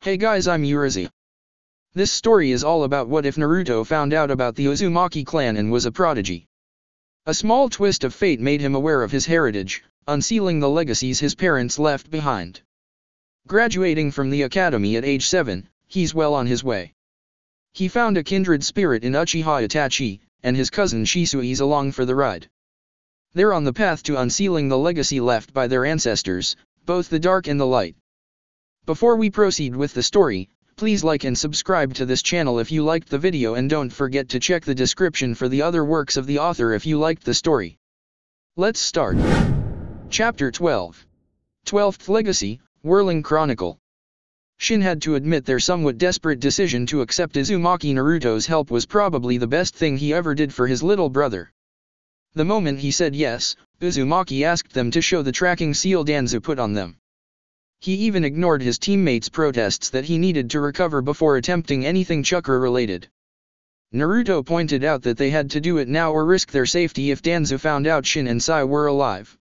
Hey guys, I'm Urizi. This story is all about what if Naruto found out about the Uzumaki clan and was a prodigy. A small twist of fate made him aware of his heritage, unsealing the legacies his parents left behind. Graduating from the academy at age 7, he's well on his way. He found a kindred spirit in Uchiha Itachi, and his cousin Shisui's along for the ride. They're on the path to unsealing the legacy left by their ancestors, both the dark and the light. Before we proceed with the story, please like and subscribe to this channel if you liked the video, and don't forget to check the description for the other works of the author if you liked the story. Let's start. Chapter 12. 12th Legacy, Whirling Chronicle. Shin had to admit their somewhat desperate decision to accept Uzumaki Naruto's help was probably the best thing he ever did for his little brother. The moment he said yes, Uzumaki asked them to show the tracking seal Danzo put on them. He even ignored his teammates' protests that he needed to recover before attempting anything chakra-related. Naruto pointed out that they had to do it now or risk their safety if Danzo found out Shin and Sai were alive.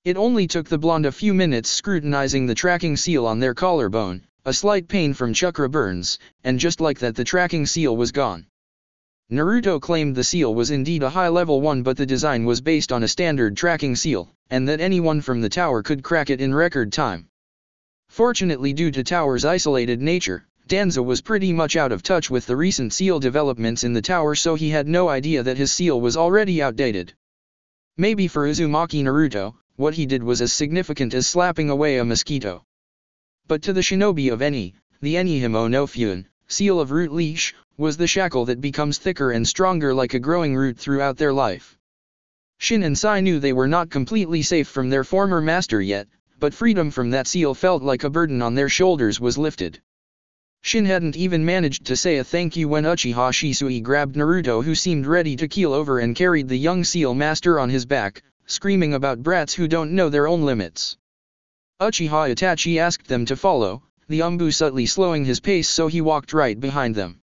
It only took the blonde a few minutes scrutinizing the tracking seal on their collarbone, a slight pain from chakra burns, and just like that the tracking seal was gone. Naruto claimed the seal was indeed a high-level one, but the design was based on a standard tracking seal, and that anyone from the tower could crack it in record time. Fortunately, due to Tower's isolated nature, Danzo was pretty much out of touch with the recent seal developments in the tower, so he had no idea that his seal was already outdated. Maybe for Uzumaki Naruto, what he did was as significant as slapping away a mosquito. But to the shinobi of Eni, the Enihimo no Fun, seal of root leash, was the shackle that becomes thicker and stronger like a growing root throughout their life. Shin and Sai knew they were not completely safe from their former master yet, but freedom from that seal felt like a burden on their shoulders was lifted. Shin hadn't even managed to say a thank you when Uchiha Shisui grabbed Naruto, who seemed ready to keel over, and carried the young seal master on his back, screaming about brats who don't know their own limits. Uchiha Itachi asked them to follow, the Umbu subtly slowing his pace so he walked right behind them.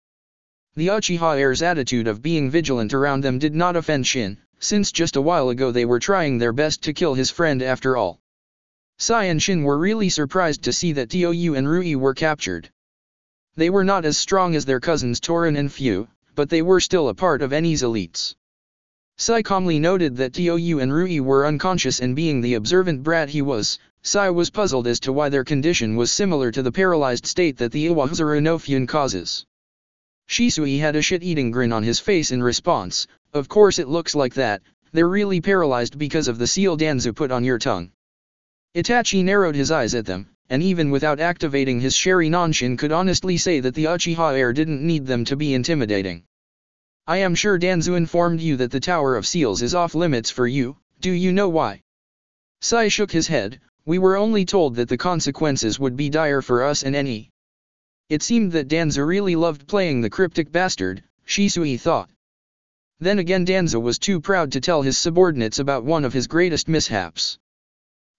The Uchiha heir's attitude of being vigilant around them did not offend Shin, since just a while ago they were trying their best to kill his friend after all. Sai and Shin were really surprised to see that Tou and Rui were captured. They were not as strong as their cousins Torin and Fu, but they were still a part of Eni's elites. Sai calmly noted that Tou and Rui were unconscious, and being the observant brat he was, Sai was puzzled as to why their condition was similar to the paralyzed state that the Iwahazuru no Fun causes. Shisui had a shit-eating grin on his face in response. Of course it looks like that, they're really paralyzed because of the seal Danzo put on your tongue. Itachi narrowed his eyes at them, and even without activating his Sharingan, Shin could honestly say that the Uchiha heir didn't need them to be intimidating. I am sure Danzo informed you that the Tower of Seals is off limits for you. Do you know why? Sai shook his head. We were only told that the consequences would be dire for us and Eni. It seemed that Danzo really loved playing the cryptic bastard, Shisui thought. Then again, Danzo was too proud to tell his subordinates about one of his greatest mishaps.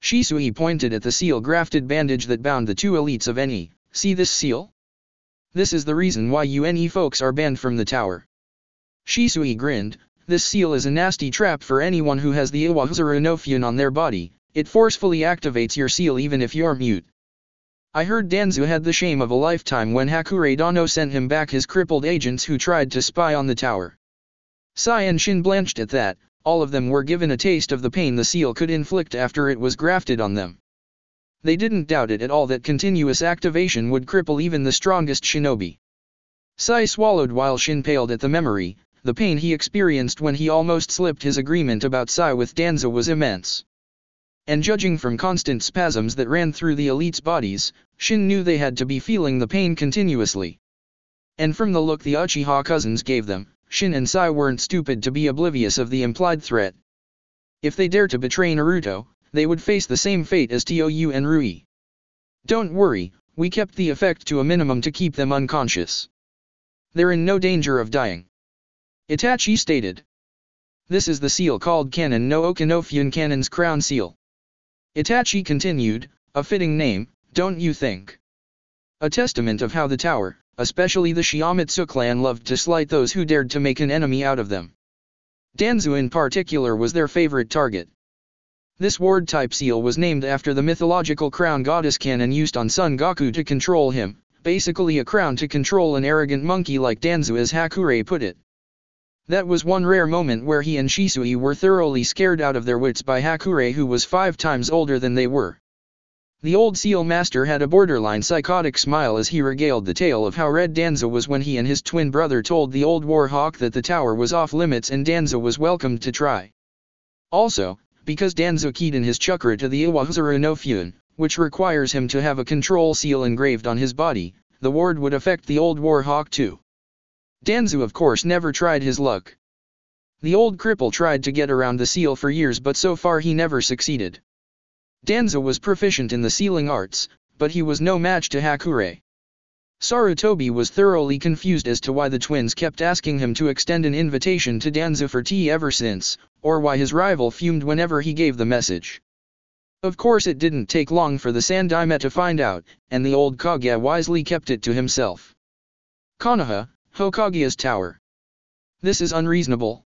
Shisui pointed at the seal-grafted bandage that bound the two elites of Eni. See this seal? This is the reason why you Eni folks are banned from the tower. Shisui grinned. This seal is a nasty trap for anyone who has the Iwahazuru no Fun on their body. It forcefully activates your seal even if you're mute. I heard Danzo had the shame of a lifetime when Hakure Dano sent him back his crippled agents who tried to spy on the tower. Sai and Shin blanched at that. All of them were given a taste of the pain the seal could inflict after it was grafted on them. They didn't doubt it at all that continuous activation would cripple even the strongest shinobi. Sai swallowed while Shin paled at the memory. The pain he experienced when he almost slipped his agreement about Sai with Danzo was immense. And judging from constant spasms that ran through the elites' bodies, Shin knew they had to be feeling the pain continuously. And from the look the Uchiha cousins gave them, Shin and Sai weren't stupid to be oblivious of the implied threat. If they dare to betray Naruto, they would face the same fate as Tou and Rui. Don't worry, we kept the effect to a minimum to keep them unconscious. They're in no danger of dying. Itachi stated. This is the seal called Kanon no Oka no Fun, Kanon's crown seal. Itachi continued, a fitting name, don't you think? A testament of how the tower, especially the Shiamatsu clan, loved to slight those who dared to make an enemy out of them. Danzo in particular was their favorite target. This ward-type seal was named after the mythological crown goddess Kanon used on Son Goku to control him, basically a crown to control an arrogant monkey like Danzo, as Hakurei put it. That was one rare moment where he and Shisui were thoroughly scared out of their wits by Hakurei, who was 5 times older than they were. The old seal master had a borderline psychotic smile as he regaled the tale of how red Danzo was when he and his twin brother told the old warhawk that the tower was off limits and Danzo was welcomed to try. Also, because Danzo keyed in his chakra to the Iwahuzuru no Fun, which requires him to have a control seal engraved on his body, the ward would affect the old warhawk too. Danzo of course never tried his luck. The old cripple tried to get around the seal for years, but so far he never succeeded. Danzo was proficient in the sealing arts, but he was no match to Hakurei. Sarutobi was thoroughly confused as to why the twins kept asking him to extend an invitation to Danzo for tea ever since, or why his rival fumed whenever he gave the message. Of course it didn't take long for the Sandaime to find out, and the old Kage wisely kept it to himself. Konoha, Hokage's tower. This is unreasonable.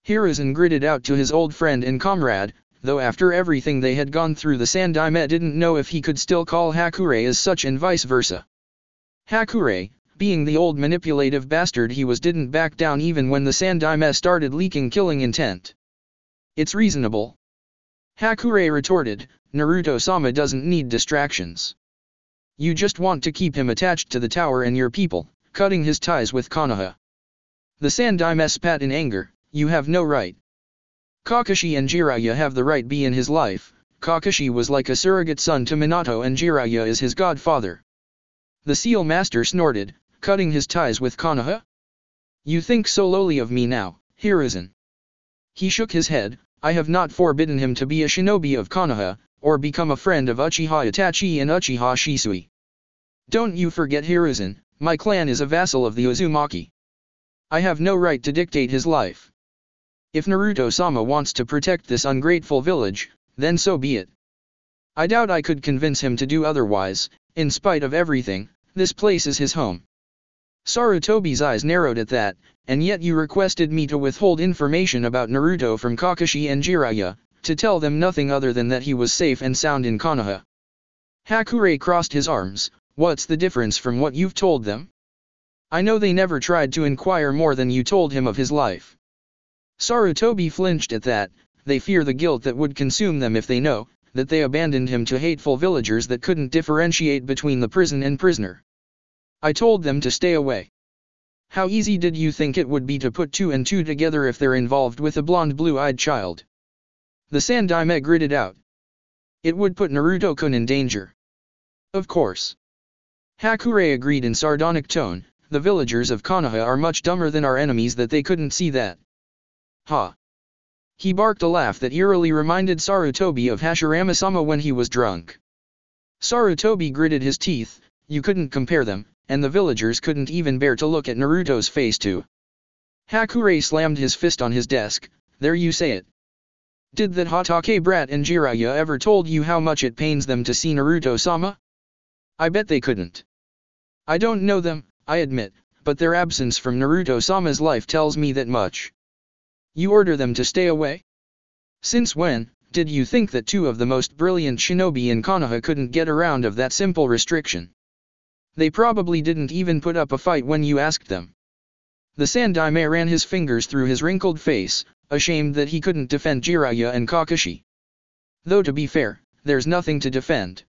Hiruzen gritted out to his old friend and comrade, though after everything they had gone through the Sandaime didn't know if he could still call Hakurei as such and vice versa. Hakurei, being the old manipulative bastard he was, didn't back down even when the Sandaime started leaking killing intent. It's reasonable. Hakurei retorted, Naruto-sama doesn't need distractions. You just want to keep him attached to the tower and your people, cutting his ties with Konoha. The Sandaime spat in anger, you have no right. Kakashi and Jiraiya have the right be in his life. Kakashi was like a surrogate son to Minato and Jiraiya is his godfather. The seal master snorted, cutting his ties with Konoha? You think so lowly of me now, Hiruzen. He shook his head, I have not forbidden him to be a shinobi of Konoha, or become a friend of Uchiha Itachi and Uchiha Shisui. Don't you forget, Hiruzen, my clan is a vassal of the Uzumaki. I have no right to dictate his life. If Naruto-sama wants to protect this ungrateful village, then so be it. I doubt I could convince him to do otherwise. In spite of everything, this place is his home. Sarutobi's eyes narrowed at that, and yet you requested me to withhold information about Naruto from Kakashi and Jiraiya, to tell them nothing other than that he was safe and sound in Konoha. Hakurei crossed his arms, what's the difference from what you've told them? I know they never tried to inquire more than you told him of his life. Sarutobi flinched at that, they fear the guilt that would consume them if they know that they abandoned him to hateful villagers that couldn't differentiate between the prison and prisoner. I told them to stay away. How easy did you think it would be to put 2 and 2 together if they're involved with a blonde blue-eyed child? The Sandaime gritted out. It would put Naruto-kun in danger. Of course. Hakurei agreed in sardonic tone, the villagers of Konoha are much dumber than our enemies that they couldn't see that. Ha! He barked a laugh that eerily reminded Sarutobi of Hashirama-sama when he was drunk. Sarutobi gritted his teeth, you couldn't compare them, and the villagers couldn't even bear to look at Naruto's face too. Hakurei slammed his fist on his desk, there you say it. Did that Hatake brat and Jiraiya ever told you how much it pains them to see Naruto-sama? I bet they couldn't. I don't know them, I admit, but their absence from Naruto-sama's life tells me that much. You order them to stay away? Since when, did you think that 2 of the most brilliant shinobi in Konoha couldn't get around of that simple restriction? They probably didn't even put up a fight when you asked them. The Sandaime ran his fingers through his wrinkled face, ashamed that he couldn't defend Jiraiya and Kakashi. Though to be fair, there's nothing to defend.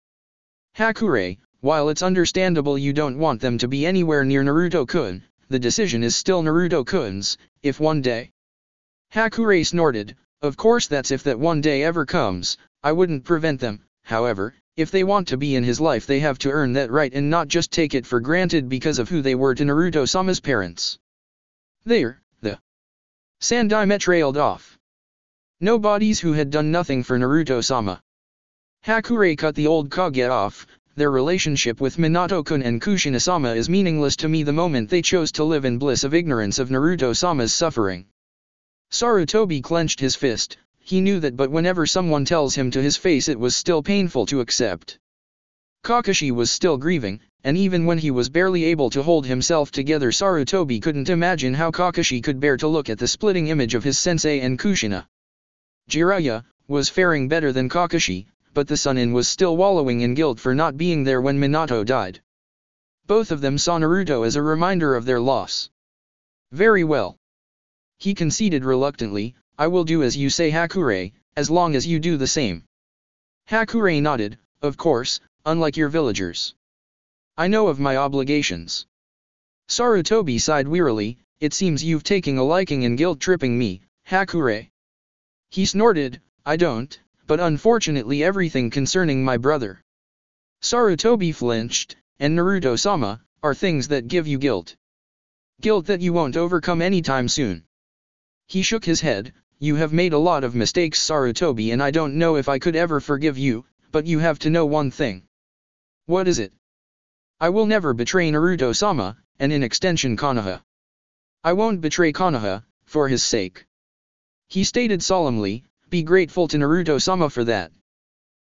Hakurei, while it's understandable you don't want them to be anywhere near Naruto-kun, the decision is still Naruto-kun's, if one day. Hakurei snorted, of course that's if that one day ever comes, I wouldn't prevent them, however, if they want to be in his life they have to earn that right and not just take it for granted because of who they were to Naruto-sama's parents. There, the Sandaime trailed off. Nobodies who had done nothing for Naruto-sama. Hakurei cut the old Kage off, their relationship with Minato-kun and Kushina-sama is meaningless to me the moment they chose to live in bliss of ignorance of Naruto-sama's suffering. Sarutobi clenched his fist, he knew that but whenever someone tells him to his face it was still painful to accept. Kakashi was still grieving, and even when he was barely able to hold himself together Sarutobi couldn't imagine how Kakashi could bear to look at the splitting image of his sensei and Kushina. Jiraiya was faring better than Kakashi, but the Sannin was still wallowing in guilt for not being there when Minato died. Both of them saw Naruto as a reminder of their loss. Very well. He conceded reluctantly, I will do as you say Hakure, as long as you do the same. Hakure nodded, of course, unlike your villagers. I know of my obligations. Sarutobi sighed wearily, it seems you've taken a liking in guilt-tripping me, Hakure. He snorted, I don't, but unfortunately everything concerning my brother Sarutobi flinched, and Naruto-sama, are things that give you guilt. Guilt that you won't overcome anytime soon. He shook his head, you have made a lot of mistakes Sarutobi and I don't know if I could ever forgive you, but you have to know one thing. What is it? I will never betray Naruto-sama, and in extension Konoha. I won't betray Konoha, for his sake. He stated solemnly, be grateful to Naruto-sama for that.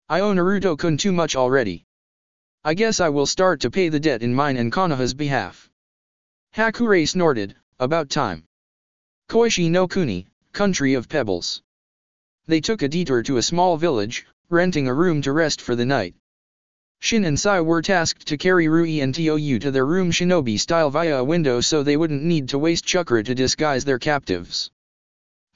I owe Naruto-kun too much already. I guess I will start to pay the debt in mine and Konoha's behalf. Hakure snorted, about time. Koishi no Kuni, country of pebbles. They took a detour to a small village, renting a room to rest for the night. Shin and Sai were tasked to carry Rui and Tou to their room shinobi style via a window so they wouldn't need to waste chakra to disguise their captives.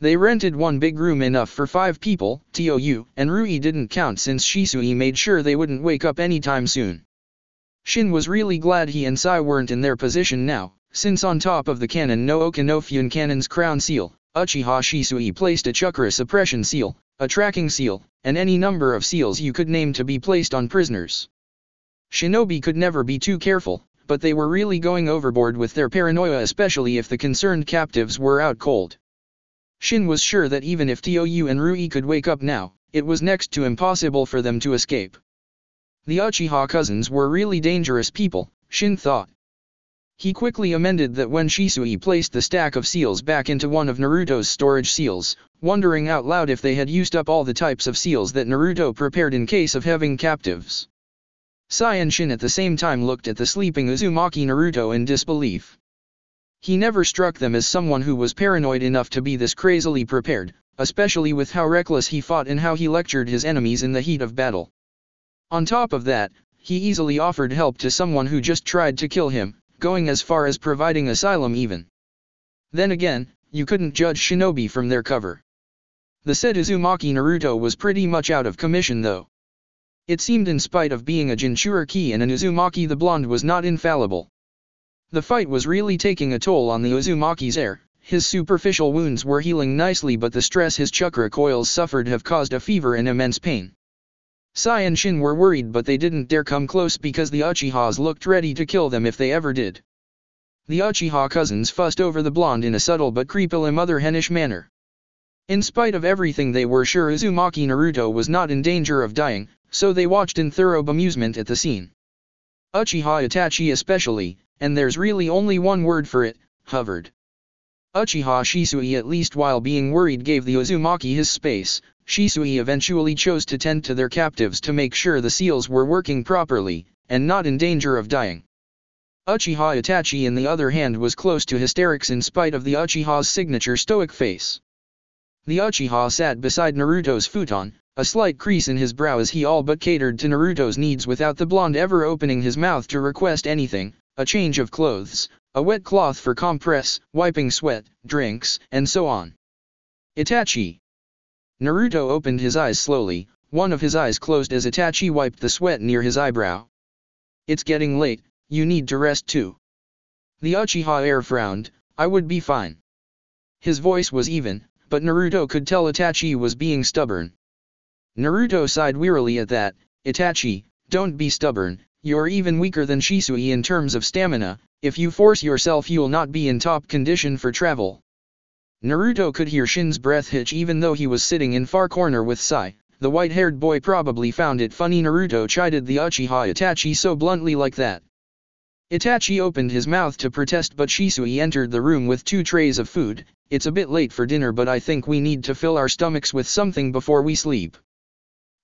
They rented one big room enough for 5 people, Tou and Rui didn't count since Shisui made sure they wouldn't wake up anytime soon. Shin was really glad he and Sai weren't in their position now, since on top of the cannon no Okinofune cannon's crown seal, Uchiha Shisui placed a chakra suppression seal, a tracking seal, and any number of seals you could name to be placed on prisoners. Shinobi could never be too careful, but they were really going overboard with their paranoia, especially if the concerned captives were out cold. Shin was sure that even if Tou and Rui could wake up now, it was next to impossible for them to escape. The Uchiha cousins were really dangerous people, Shin thought. He quickly amended that when Shisui placed the stack of seals back into one of Naruto's storage seals, wondering out loud if they had used up all the types of seals that Naruto prepared in case of having captives. Sai and Shin at the same time looked at the sleeping Uzumaki Naruto in disbelief. He never struck them as someone who was paranoid enough to be this crazily prepared, especially with how reckless he fought and how he lectured his enemies in the heat of battle. On top of that, he easily offered help to someone who just tried to kill him, going as far as providing asylum even. Then again, you couldn't judge shinobi from their cover. The said Uzumaki Naruto was pretty much out of commission though. It seemed in spite of being a Jinchuriki and an Uzumaki the blonde was not infallible. The fight was really taking a toll on the Uzumaki's air, his superficial wounds were healing nicely but the stress his chakra coils suffered have caused a fever and immense pain. Sai and Shin were worried but they didn't dare come close because the Uchihas looked ready to kill them if they ever did. The Uchiha cousins fussed over the blonde in a subtle but creepily mother-henish manner. In spite of everything they were sure Uzumaki Naruto was not in danger of dying, so they watched in thorough bemusement at the scene. Uchiha Itachi especially, and there's really only one word for it, hovered. Uchiha Shisui at least while being worried gave the Uzumaki his space. Shisui eventually chose to tend to their captives to make sure the seals were working properly, and not in danger of dying. Uchiha Itachi on the other hand was close to hysterics in spite of the Uchiha's signature stoic face. The Uchiha sat beside Naruto's futon, a slight crease in his brow as he all but catered to Naruto's needs without the blonde ever opening his mouth to request anything, a change of clothes, a wet cloth for compress, wiping sweat, drinks, and so on. Itachi. Naruto opened his eyes slowly, one of his eyes closed as Itachi wiped the sweat near his eyebrow. It's getting late, you need to rest too. The Uchiha heir frowned, I would be fine. His voice was even, but Naruto could tell Itachi was being stubborn. Naruto sighed wearily at that, Itachi, don't be stubborn, you're even weaker than Shisui in terms of stamina, if you force yourself you'll not be in top condition for travel. Naruto could hear Shin's breath hitch even though he was sitting in far corner with Sai. The white-haired boy probably found it funny Naruto chided the Uchiha Itachi so bluntly like that. Itachi opened his mouth to protest but Shisui entered the room with 2 trays of food. It's a bit late for dinner but I think we need to fill our stomachs with something before we sleep.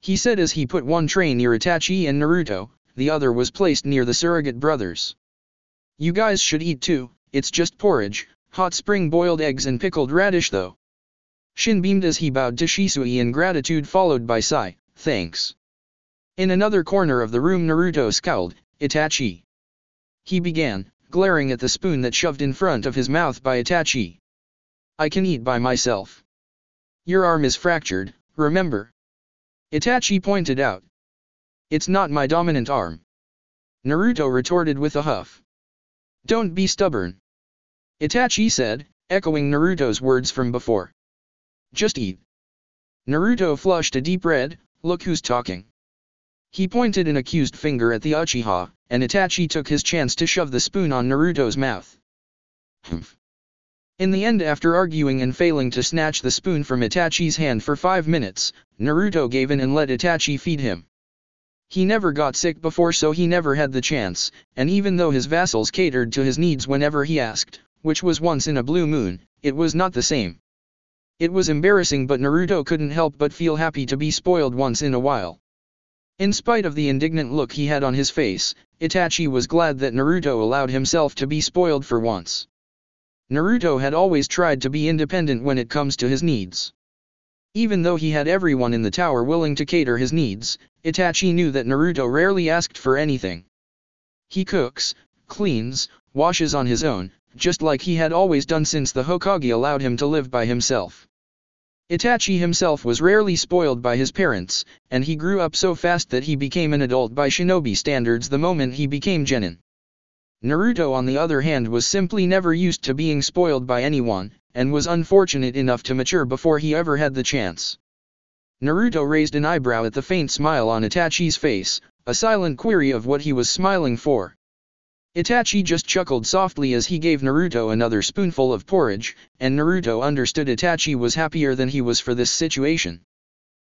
He said as he put one tray near Itachi and Naruto, the other was placed near the surrogate brothers. You guys should eat too, it's just porridge, hot spring boiled eggs and pickled radish though. Shin beamed as he bowed to Shisui in gratitude followed by Sai, thanks. In another corner of the room Naruto scowled, Itachi. He began, glaring at the spoon that shoved in front of his mouth by Itachi. I can eat by myself. Your arm is fractured, remember? Itachi pointed out. It's not my dominant arm. Naruto retorted with a huff. Don't be stubborn. Itachi said, echoing Naruto's words from before. Just eat. Naruto flushed a deep red, look who's talking. He pointed an accused finger at the Uchiha, and Itachi took his chance to shove the spoon on Naruto's mouth. Humph. In the end, after arguing and failing to snatch the spoon from Itachi's hand for 5 minutes, Naruto gave in and let Itachi feed him. He never got sick before, so he never had the chance, and even though his vassals catered to his needs whenever he asked, which was once in a blue moon, it was not the same. It was embarrassing, but Naruto couldn't help but feel happy to be spoiled once in a while. In spite of the indignant look he had on his face, Itachi was glad that Naruto allowed himself to be spoiled for once. Naruto had always tried to be independent when it comes to his needs. Even though he had everyone in the tower willing to cater his needs, Itachi knew that Naruto rarely asked for anything. He cooks, cleans, washes on his own, just like he had always done since the Hokage allowed him to live by himself. Itachi himself was rarely spoiled by his parents, and he grew up so fast that he became an adult by shinobi standards the moment he became genin. Naruto, on the other hand, was simply never used to being spoiled by anyone, and was unfortunate enough to mature before he ever had the chance. Naruto raised an eyebrow at the faint smile on Itachi's face, a silent query of what he was smiling for. Itachi just chuckled softly as he gave Naruto another spoonful of porridge, and Naruto understood Itachi was happier than he was for this situation.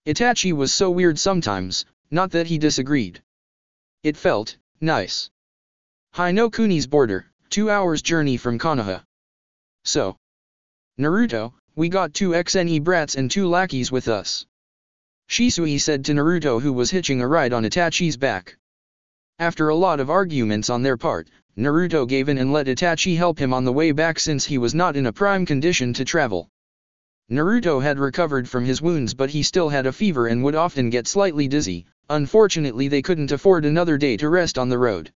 Itachi was so weird sometimes, not that he disagreed. It felt nice. Hinokuni's border, 2 hours journey from Konoha. So, Naruto, we got 2 XNE brats and 2 lackeys with us. Shisui said to Naruto, who was hitching a ride on Itachi's back. After a lot of arguments on their part, Naruto gave in and let Itachi help him on the way back since he was not in a prime condition to travel. Naruto had recovered from his wounds, but he still had a fever and would often get slightly dizzy. Unfortunately, they couldn't afford another day to rest on the road.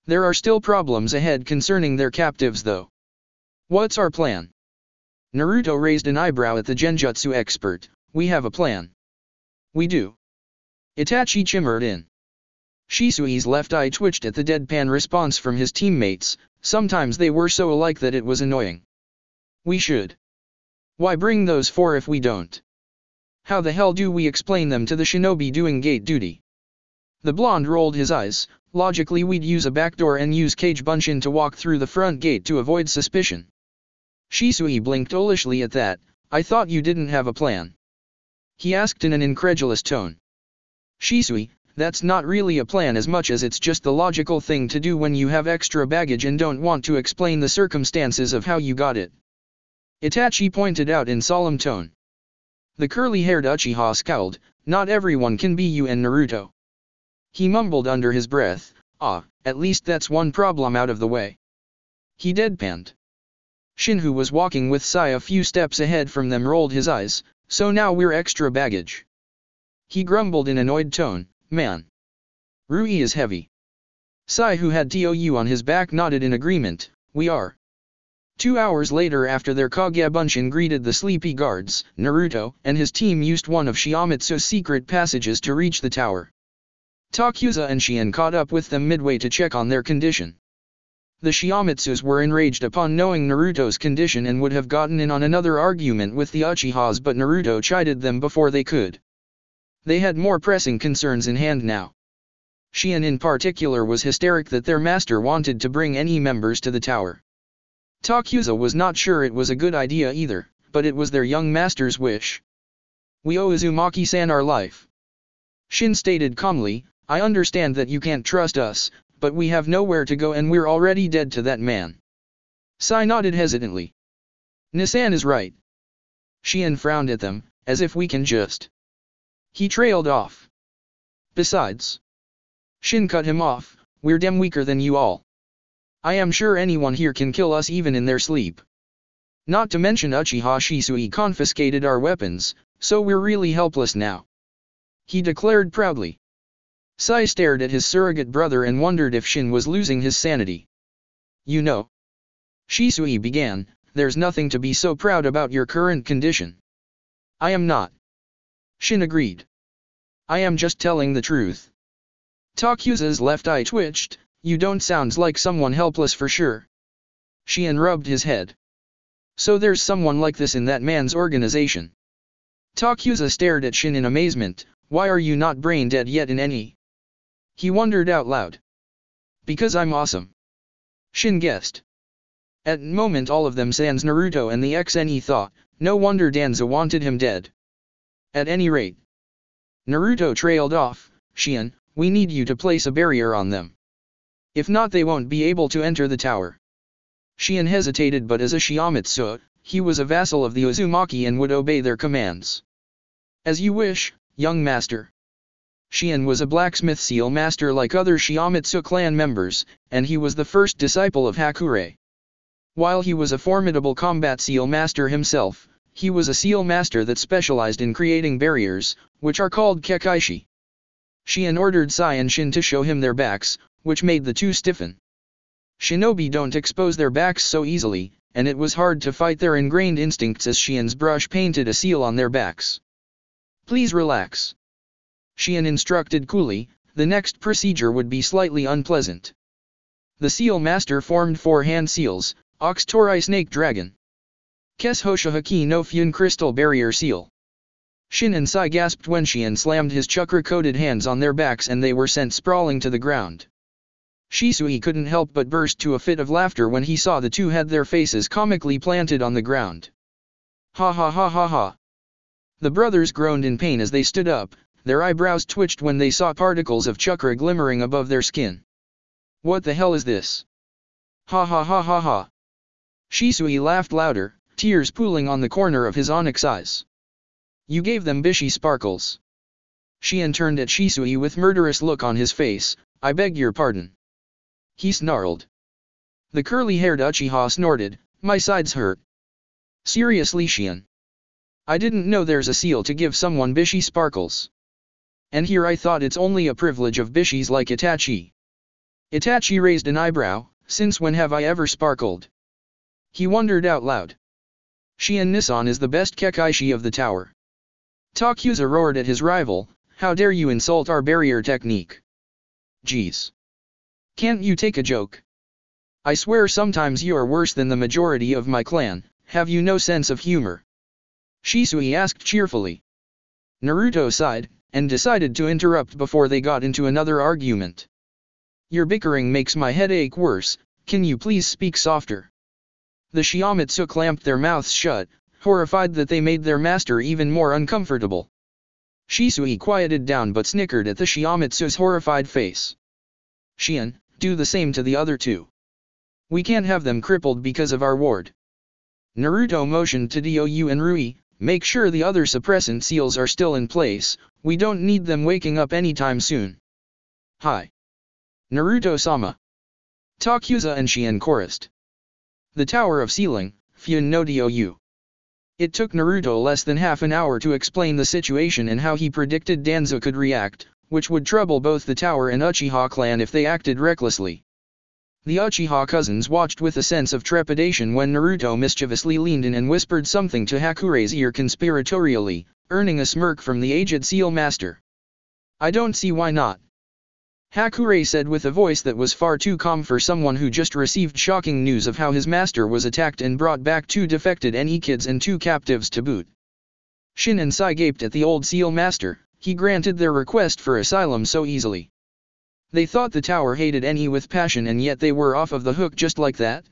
There are still problems ahead concerning their captives though. What's our plan? Naruto raised an eyebrow at the genjutsu expert. We have a plan. We do. Itachi chimed in. Shisui's left eye twitched at the deadpan response from his teammates. Sometimes they were so alike that it was annoying. We should. Why bring those 4 if we don't? How the hell do we explain them to the shinobi doing gate duty? The blonde rolled his eyes. Logically, we'd use a back door and use Kage Bunshin to walk through the front gate to avoid suspicion. Shisui blinked olishly at that. I thought you didn't have a plan. He asked in an incredulous tone. Shisui, that's not really a plan as much as it's just the logical thing to do when you have extra baggage and don't want to explain the circumstances of how you got it. Itachi pointed out in solemn tone. The curly-haired Uchiha scowled. Not everyone can be you and Naruto. He mumbled under his breath, at least that's one problem out of the way. He deadpanned. Shin, who was walking with Sai a few steps ahead from them, rolled his eyes. So now we're extra baggage. He grumbled in annoyed tone, man. Rui is heavy. Sai, who had Tou on his back, nodded in agreement. We are. 2 hours later, after their Kage Bunshin greeted the sleepy guards, Naruto and his team used one of Shiamatsu's secret passages to reach the tower. Takuza and Shien caught up with them midway to check on their condition. The Shiamatsus were enraged upon knowing Naruto's condition and would have gotten in on another argument with the Uchihas, but Naruto chided them before they could. They had more pressing concerns in hand now. Shien in particular was hysteric that their master wanted to bring any members to the tower. Takuza was not sure it was a good idea either, but it was their young master's wish. We owe Uzumaki-san our life. Shin stated calmly, I understand that you can't trust us, but we have nowhere to go and we're already dead to that man. Sai nodded hesitantly. Nisan is right. Shien frowned at them, as if we can just. He trailed off. Besides. Shin cut him off, we're damn weaker than you all. I am sure anyone here can kill us even in their sleep. Not to mention Uchiha Shisui confiscated our weapons, so we're really helpless now. He declared proudly. Sai stared at his surrogate brother and wondered if Shin was losing his sanity. You know, Shisui began, there's nothing to be so proud about your current condition. I am not. Shin agreed. I am just telling the truth. Takuza's left eye twitched, you don't sound like someone helpless for sure. Shion rubbed his head. So there's someone like this in that man's organization. Takuza stared at Shin in amazement, why are you not brain dead yet in any? He wondered out loud. Because I'm awesome. Shin guessed. At the moment all of them sans Naruto and the XNE thought, no wonder Danzo wanted him dead. At any rate. Naruto trailed off, Shion, we need you to place a barrier on them. If not they won't be able to enter the tower. Shion hesitated, but as a Shiamatsu, he was a vassal of the Uzumaki and would obey their commands. As you wish, young master. Shion was a blacksmith seal master like other Shiamatsu clan members, and he was the first disciple of Hakurei. While he was a formidable combat seal master himself, he was a seal master that specialized in creating barriers, which are called Kekaishi. Shion ordered Sai and Shin to show him their backs, which made the two stiffen. Shinobi don't expose their backs so easily, and it was hard to fight their ingrained instincts as Shion's brush painted a seal on their backs. Please relax. Shion instructed coolly, the next procedure would be slightly unpleasant. The seal master formed 4 hand seals, Ox Torai Snake Dragon. Kes Hoshihaki no Fun Crystal Barrier Seal. Shin and Sai gasped when Shion slammed his chakra-coated hands on their backs and they were sent sprawling to the ground. Shisui couldn't help but burst to a fit of laughter when he saw the two had their faces comically planted on the ground. Ha ha ha ha ha. The brothers groaned in pain as they stood up, their eyebrows twitched when they saw particles of chakra glimmering above their skin. What the hell is this? Ha ha ha ha ha. Shisui laughed louder, tears pooling on the corner of his onyx eyes. You gave them Bishi sparkles. Shion turned at Shisui with murderous look on his face, I beg your pardon. He snarled. The curly-haired Uchiha snorted, my sides hurt. Seriously Shion. I didn't know there's a seal to give someone Bishi sparkles. And here I thought it's only a privilege of Bishis like Itachi. Itachi raised an eyebrow, since when have I ever sparkled? He wondered out loud. Shion Nissan is the best Kekaishi of the tower. Takuza roared at his rival, how dare you insult our barrier technique? Jeez. Can't you take a joke? I swear sometimes you are worse than the majority of my clan, have you no sense of humor? Shisui asked cheerfully. Naruto sighed, and decided to interrupt before they got into another argument. Your bickering makes my head ache worse, can you please speak softer? The Shiamatsu clamped their mouths shut, horrified that they made their master even more uncomfortable. Shisui quieted down but snickered at the Shiamatsu's horrified face. Shion, do the same to the other two. We can't have them crippled because of our ward. Naruto motioned to Dou and Rui, make sure the other suppressant seals are still in place, we don't need them waking up anytime soon. Hi. Naruto-sama. Takuza and Shion chorused. The Tower of Sealing, Fun no Dou. It took Naruto less than half an hour to explain the situation and how he predicted Danzo could react, which would trouble both the tower and Uchiha clan if they acted recklessly. The Uchiha cousins watched with a sense of trepidation when Naruto mischievously leaned in and whispered something to Hakurei's ear conspiratorially, earning a smirk from the aged seal master. I don't see why not. Hakurei said with a voice that was far too calm for someone who just received shocking news of how his master was attacked and brought back 2 defected NE kids and 2 captives to boot. Shin and Sai gaped at the old seal master, he granted their request for asylum so easily. They thought the tower hated NE with passion and yet they were off of the hook just like that?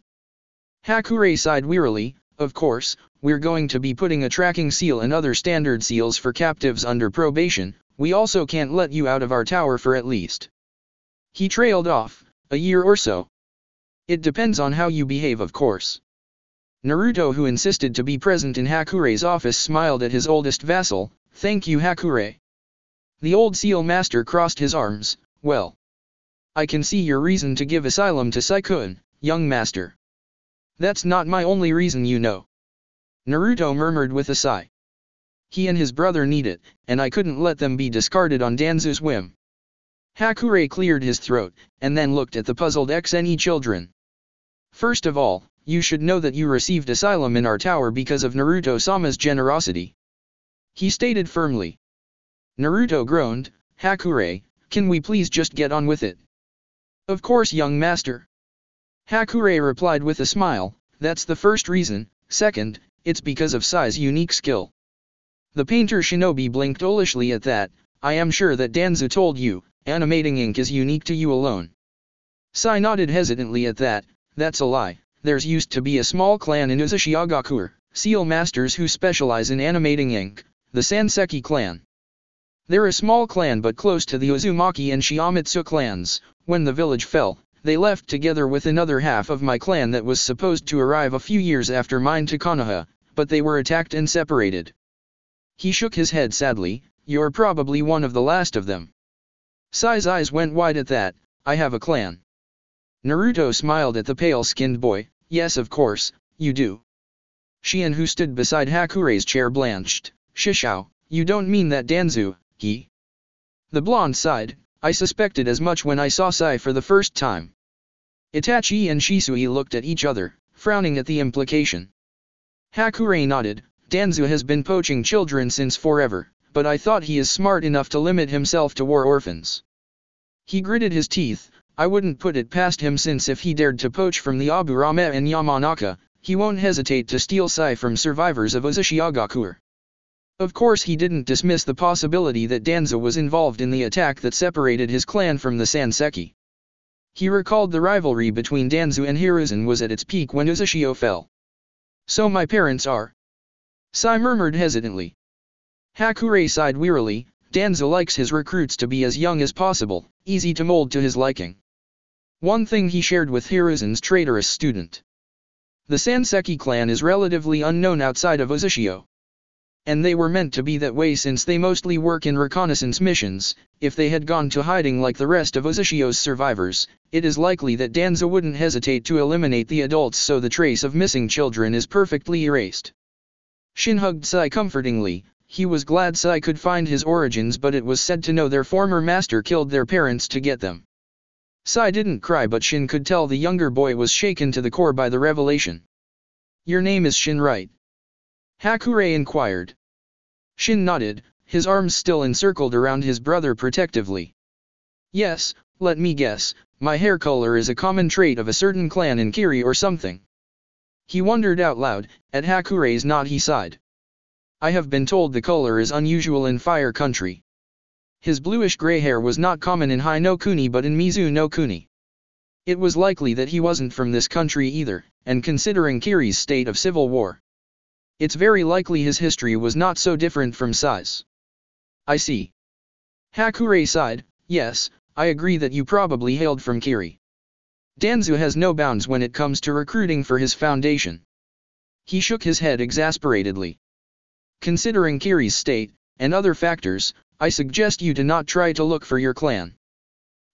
Hakurei sighed wearily, of course, we're going to be putting a tracking seal and other standard seals for captives under probation, we also can't let you out of our tower for at least. He trailed off, a year or so. It depends on how you behave of course. Naruto, who insisted to be present in Hakurei's office, smiled at his oldest vassal, thank you Hakurei. The old seal master crossed his arms, well. I can see your reason to give asylum to Saikun, young master. That's not my only reason you know. Naruto murmured with a sigh. He and his brother need it, and I couldn't let them be discarded on Danzo's whim. Hakurei cleared his throat, and then looked at the puzzled XNE children. First of all, you should know that you received asylum in our tower because of Naruto-sama's generosity. He stated firmly. Naruto groaned, Hakurei, can we please just get on with it? Of course, young master. Hakurei replied with a smile, that's the first reason. Second, it's because of Sai's unique skill. The painter Shinobi blinked olishly at that. I am sure that Danzo told you, animating ink is unique to you alone. Sai nodded hesitantly at that. That's a lie. There's used to be a small clan in Uzushiagakuer, seal masters who specialize in animating ink, the Sanseki clan. They're a small clan but close to the Uzumaki and Shiamitsu clans. When the village fell, they left together with another half of my clan that was supposed to arrive a few years after mine to Konoha, but they were attacked and separated. He shook his head sadly. You're probably one of the last of them. Sai's eyes went wide at that. I have a clan. Naruto smiled at the pale-skinned boy. Yes, of course, you do. Shion, who stood beside Hakurei's chair, blanched. Shishao, you don't mean that Danzo, he? The blonde sighed. I suspected as much when I saw Sai for the first time. Itachi and Shisui looked at each other, frowning at the implication. Hakurei nodded. Danzo has been poaching children since forever, but I thought he is smart enough to limit himself to war orphans. He gritted his teeth. I wouldn't put it past him, since if he dared to poach from the Aburame and Yamanaka, he won't hesitate to steal Sai from survivors of Uzushiagakuer. Of course, he didn't dismiss the possibility that Danzo was involved in the attack that separated his clan from the Sanseki. He recalled the rivalry between Danzo and Hiruzen was at its peak when Uzushio fell. So my parents are? Sai murmured hesitantly. Hakurei sighed wearily. Danzo likes his recruits to be as young as possible, easy to mold to his liking. One thing he shared with Hiruzen's traitorous student. The Sanseki clan is relatively unknown outside of Uzushio. And they were meant to be that way since they mostly work in reconnaissance missions. If they had gone to hiding like the rest of Uzushio's survivors, it is likely that Danzo wouldn't hesitate to eliminate the adults, so the trace of missing children is perfectly erased. Shin hugged Sai comfortingly. He was glad Sai could find his origins, but it was said to know their former master killed their parents to get them. Sai didn't cry, but Shin could tell the younger boy was shaken to the core by the revelation. Your name is Shin, right? Hakurei inquired. Shin nodded, his arms still encircled around his brother protectively. Yes, let me guess, my hair color is a common trait of a certain clan in Kiri or something. He wondered out loud. At Hakurei's nod he sighed. I have been told the color is unusual in Fire Country. His bluish-gray hair was not common in Hai no Kuni but in Mizu no Kuni. It was likely that he wasn't from this country either, and considering Kiri's state of civil war, it's very likely his history was not so different from Sai's. I see. Hakurei sighed. Yes, I agree that you probably hailed from Kiri. Danzo has no bounds when it comes to recruiting for his foundation. He shook his head exasperatedly. Considering Kiri's state, and other factors, I suggest you to not try to look for your clan.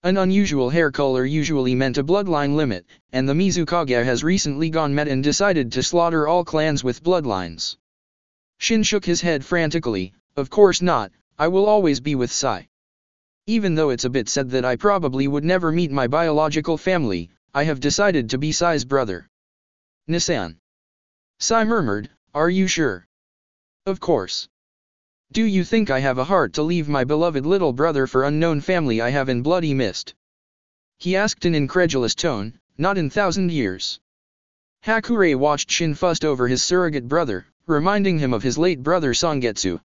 An unusual hair color usually meant a bloodline limit, and the Mizukage has recently gone mad and decided to slaughter all clans with bloodlines. Shin shook his head frantically. Of course not, I will always be with Sai. Even though it's a bit sad that I probably would never meet my biological family, I have decided to be Sai's brother. Nissan. Sai murmured, are you sure? Of course. Do you think I have a heart to leave my beloved little brother for unknown family I have in bloody mist? He asked in incredulous tone. Not in 1,000 years. Hakurei watched Shin fussed over his surrogate brother, reminding him of his late brother Sangetsu.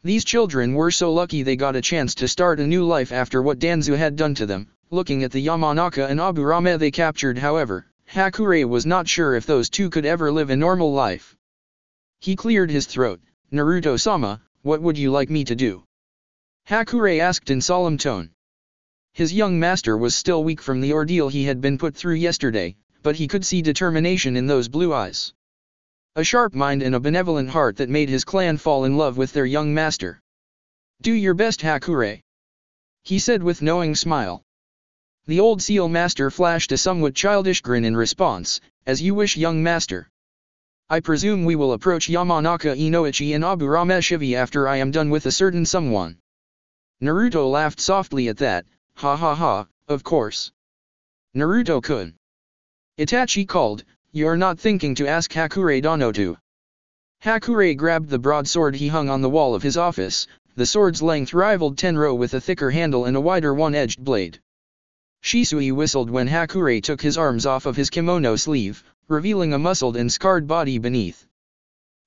These children were so lucky they got a chance to start a new life after what Danzo had done to them. Looking at the Yamanaka and Aburame they captured, however, Hakurei was not sure if those two could ever live a normal life. He cleared his throat. Naruto-sama, what would you like me to do? Hakurei asked in solemn tone. His young master was still weak from the ordeal he had been put through yesterday, but he could see determination in those blue eyes. A sharp mind and a benevolent heart that made his clan fall in love with their young master. Do your best, Hakurei, he said with knowing smile. The old seal master flashed a somewhat childish grin in response. As you wish, young master. I presume we will approach Yamanaka Inoichi and Aburame Shivi after I am done with a certain someone. Naruto laughed softly at that. Ha ha ha, of course. Naruto-kun. Itachi called, "You're not thinking to ask Hakure Dono to?" Hakure grabbed the broadsword he hung on the wall of his office. The sword's length rivaled Tenro with a thicker handle and a wider one-edged blade. Shisui whistled when Hakure took his arms off of his kimono sleeve, revealing a muscled and scarred body beneath.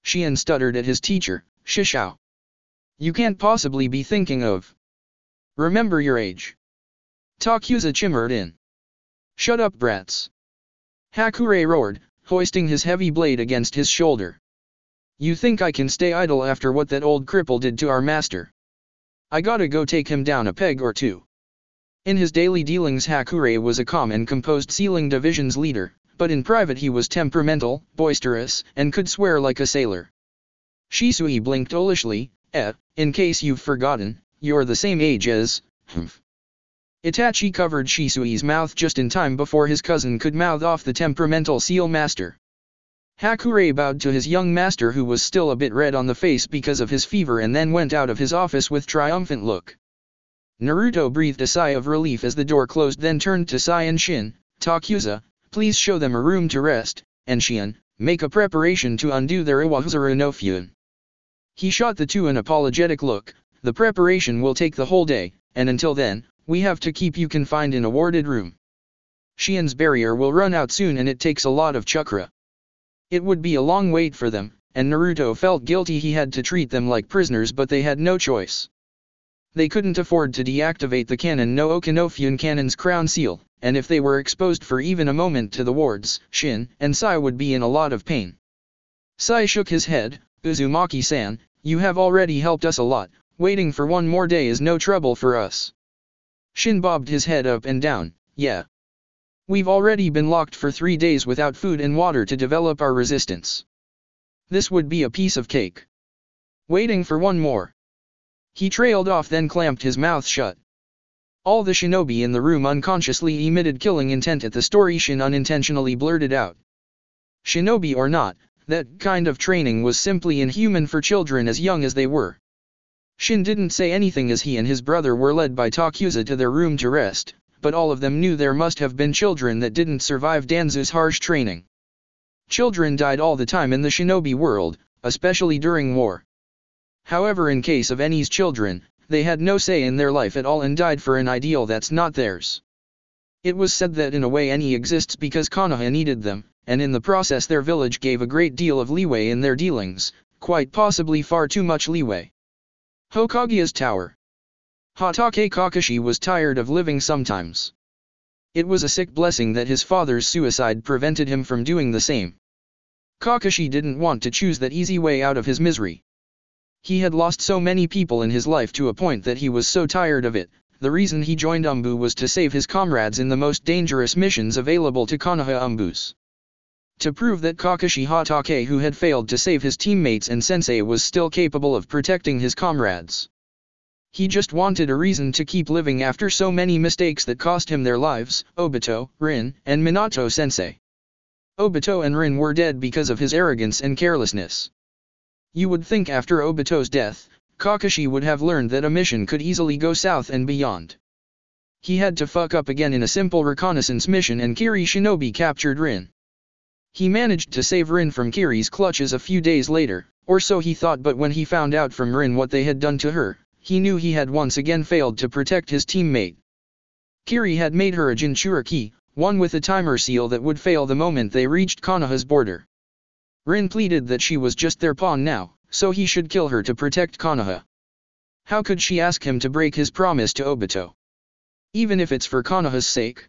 Shion stuttered at his teacher, "Shishao. You can't possibly be thinking of. Remember your age." Takuza chimered in. "Shut up, brats." Hakure roared, hoisting his heavy blade against his shoulder. "You think I can stay idle after what that old cripple did to our master? I gotta go take him down a peg or two." In his daily dealings Hakure was a calm and composed Sealing Division's leader, but in private he was temperamental, boisterous, and could swear like a sailor. Shisui blinked owlishly. In case you've forgotten, you're the same age as, humph." Itachi covered Shisui's mouth just in time before his cousin could mouth off the temperamental seal master. Hakure bowed to his young master who was still a bit red on the face because of his fever and then went out of his office with triumphant look. Naruto breathed a sigh of relief as the door closed, then turned to Sai and Shin. "Takuza, please show them a room to rest, and Shion, make a preparation to undo their Iwahuzuru no Fuin." He shot the two an apologetic look. "The preparation will take the whole day, and until then, we have to keep you confined in a warded room. Shion's barrier will run out soon and it takes a lot of chakra." It would be a long wait for them, and Naruto felt guilty he had to treat them like prisoners, but they had no choice. They couldn't afford to deactivate the Kannon no Okinofune Cannon's crown seal, and if they were exposed for even a moment to the wards, Shin and Sai would be in a lot of pain. Sai shook his head. "Uzumaki-san, you have already helped us a lot, waiting for one more day is no trouble for us." Shin bobbed his head up and down. "Yeah. We've already been locked for 3 days without food and water to develop our resistance. This would be a piece of cake. Waiting for one more." He trailed off, then clamped his mouth shut. All the shinobi in the room unconsciously emitted killing intent at the story Shin unintentionally blurted out. Shinobi or not, that kind of training was simply inhuman for children as young as they were. Shin didn't say anything as he and his brother were led by Takuza to their room to rest, but all of them knew there must have been children that didn't survive Danzu's harsh training. Children died all the time in the shinobi world, especially during war. However, in case of Eni's children, they had no say in their life at all and died for an ideal that's not theirs. It was said that in a way Eni exists because Konoha needed them, and in the process their village gave a great deal of leeway in their dealings, quite possibly far too much leeway. Hokage's tower. Hatake Kakashi was tired of living sometimes. It was a sick blessing that his father's suicide prevented him from doing the same. Kakashi didn't want to choose that easy way out of his misery. He had lost so many people in his life to a point that he was so tired of it. The reason he joined Umbu was to save his comrades in the most dangerous missions available to Konoha Umbus. To prove that Kakashi Hatake, who had failed to save his teammates and sensei, was still capable of protecting his comrades. He just wanted a reason to keep living after so many mistakes that cost him their lives. Obito, Rin, and Minato sensei. Obito and Rin were dead because of his arrogance and carelessness. You would think after Obito's death, Kakashi would have learned that a mission could easily go south and beyond. He had to fuck up again in a simple reconnaissance mission and Kiri Shinobi captured Rin. He managed to save Rin from Kiri's clutches a few days later, or so he thought, but when he found out from Rin what they had done to her, he knew he had once again failed to protect his teammate. Kiri had made her a Jinchuriki, one with a timer seal that would fail the moment they reached Konoha's border. Rin pleaded that she was just their pawn now, so he should kill her to protect Konoha. How could she ask him to break his promise to Obito? Even if it's for Konoha's sake.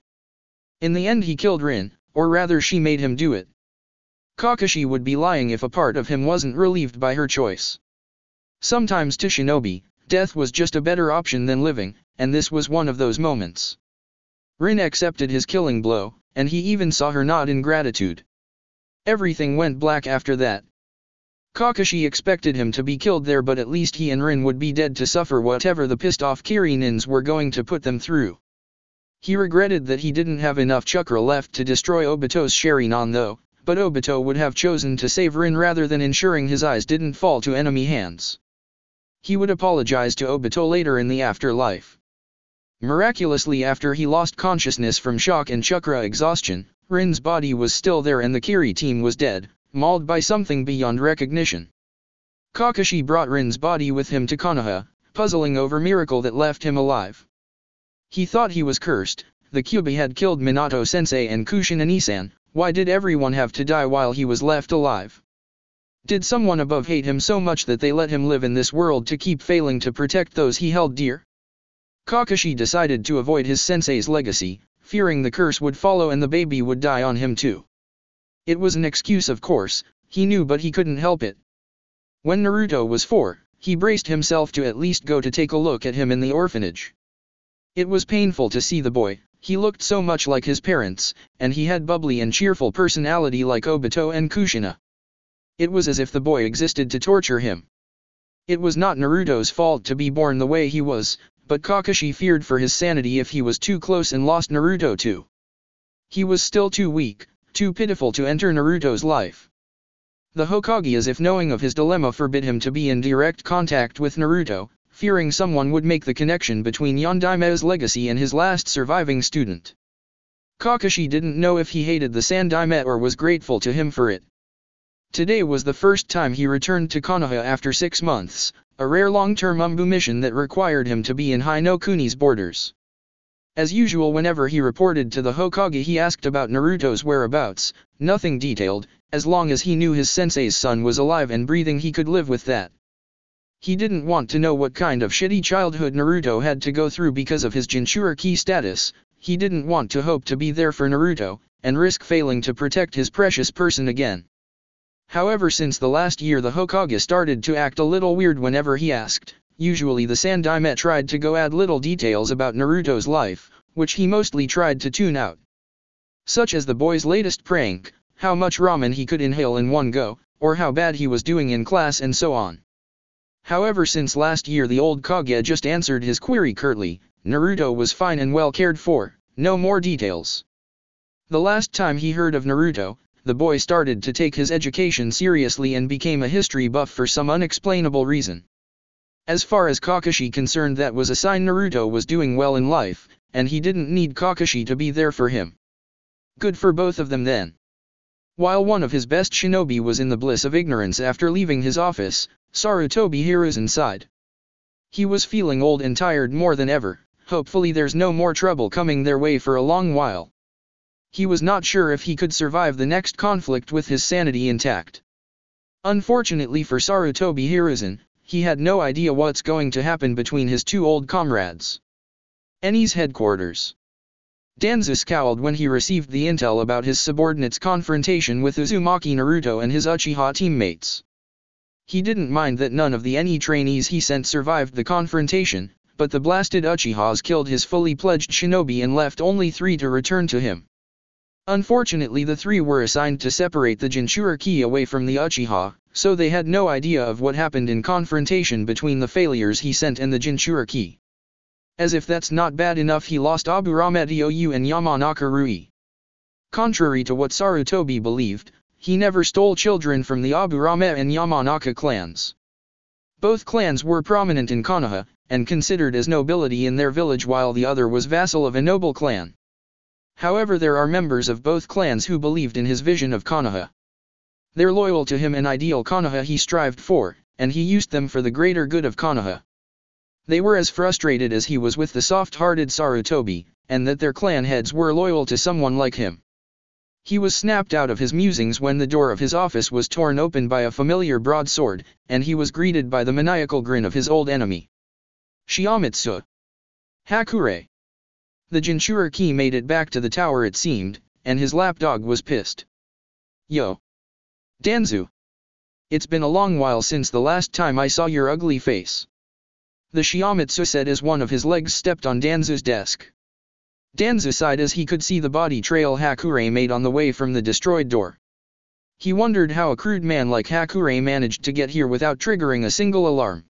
In the end he killed Rin, or rather she made him do it. Kakashi would be lying if a part of him wasn't relieved by her choice. Sometimes to shinobi, death was just a better option than living, and this was one of those moments. Rin accepted his killing blow, and he even saw her nod in gratitude. Everything went black after that. Kakashi expected him to be killed there, but at least he and Rin would be dead to suffer whatever the pissed-off Kirinins were going to put them through. He regretted that he didn't have enough chakra left to destroy Obito's Sharingan though, but Obito would have chosen to save Rin rather than ensuring his eyes didn't fall to enemy hands. He would apologize to Obito later in the afterlife. Miraculously, after he lost consciousness from shock and chakra exhaustion, Rin's body was still there and the Kiri team was dead, mauled by something beyond recognition. Kakashi brought Rin's body with him to Konoha, puzzling over miracle that left him alive. He thought he was cursed. The Kyuubi had killed Minato-sensei and Kushina-Nisan. Why did everyone have to die while he was left alive? Did someone above hate him so much that they let him live in this world to keep failing to protect those he held dear? Kakashi decided to avoid his sensei's legacy, fearing the curse would follow and the baby would die on him too. It was an excuse, of course, he knew, but he couldn't help it. When Naruto was 4, he braced himself to at least go to take a look at him in the orphanage. It was painful to see the boy. He looked so much like his parents, and he had bubbly and cheerful personality like Obito and Kushina. It was as if the boy existed to torture him. It was not Naruto's fault to be born the way he was, but Kakashi feared for his sanity if he was too close and lost Naruto too. He was still too weak, too pitiful to enter Naruto's life. The Hokage, as if knowing of his dilemma, forbid him to be in direct contact with Naruto, fearing someone would make the connection between Yondaime's legacy and his last surviving student. Kakashi didn't know if he hated the Sandaime or was grateful to him for it. Today was the first time he returned to Konoha after 6 months, a rare long-term Umbu mission that required him to be in Hinokuni's borders. As usual, whenever he reported to the Hokage, he asked about Naruto's whereabouts, nothing detailed. As long as he knew his sensei's son was alive and breathing, he could live with that. He didn't want to know what kind of shitty childhood Naruto had to go through because of his Jinchuriki status. He didn't want to hope to be there for Naruto, and risk failing to protect his precious person again. However, since the last year, the Hokage started to act a little weird whenever he asked. Usually the Sandaime tried to go add little details about Naruto's life, which he mostly tried to tune out. Such as the boy's latest prank, how much ramen he could inhale in one go, or how bad he was doing in class and so on. However, since last year the old Kage just answered his query curtly. Naruto was fine and well cared for, no more details. The last time he heard of Naruto, the boy started to take his education seriously and became a history buff for some unexplainable reason. As far as Kakashi concerned, that was a sign Naruto was doing well in life, and he didn't need Kakashi to be there for him. Good for both of them then. While one of his best shinobi was in the bliss of ignorance after leaving his office, Sarutobi Hiruzen sighed. He was feeling old and tired more than ever. Hopefully there's no more trouble coming their way for a long while. He was not sure if he could survive the next conflict with his sanity intact. Unfortunately for Sarutobi Hiruzen, he had no idea what's going to happen between his two old comrades. Eni's headquarters. Danzo scowled when he received the intel about his subordinate's confrontation with Uzumaki Naruto and his Uchiha teammates. He didn't mind that none of the Eni trainees he sent survived the confrontation, but the blasted Uchihas killed his fully pledged shinobi and left only 3 to return to him. Unfortunately, the 3 were assigned to separate the Jinchuriki away from the Uchiha, so they had no idea of what happened in confrontation between the failures he sent and the Jinchuriki. As if that's not bad enough, he lost Aburame Ryu and Yamanaka Rui. Contrary to what Sarutobi believed, he never stole children from the Aburame and Yamanaka clans. Both clans were prominent in Konoha, and considered as nobility in their village, while the other was vassal of a noble clan. However, there are members of both clans who believed in his vision of Konoha. They're loyal to him, an ideal Konoha he strived for, and he used them for the greater good of Konoha. They were as frustrated as he was with the soft-hearted Sarutobi, and that their clan heads were loyal to someone like him. He was snapped out of his musings when the door of his office was torn open by a familiar broadsword, and he was greeted by the maniacal grin of his old enemy. Shiamitsu. Hakure. The Jinchuriki made it back to the tower, it seemed, and his lapdog was pissed. Yo. Danzo. It's been a long while since the last time I saw your ugly face. The Shiamitsu said as one of his legs stepped on Danzo's desk. Danzo sighed as he could see the body trail Hakure made on the way from the destroyed door. He wondered how a crude man like Hakure managed to get here without triggering a single alarm.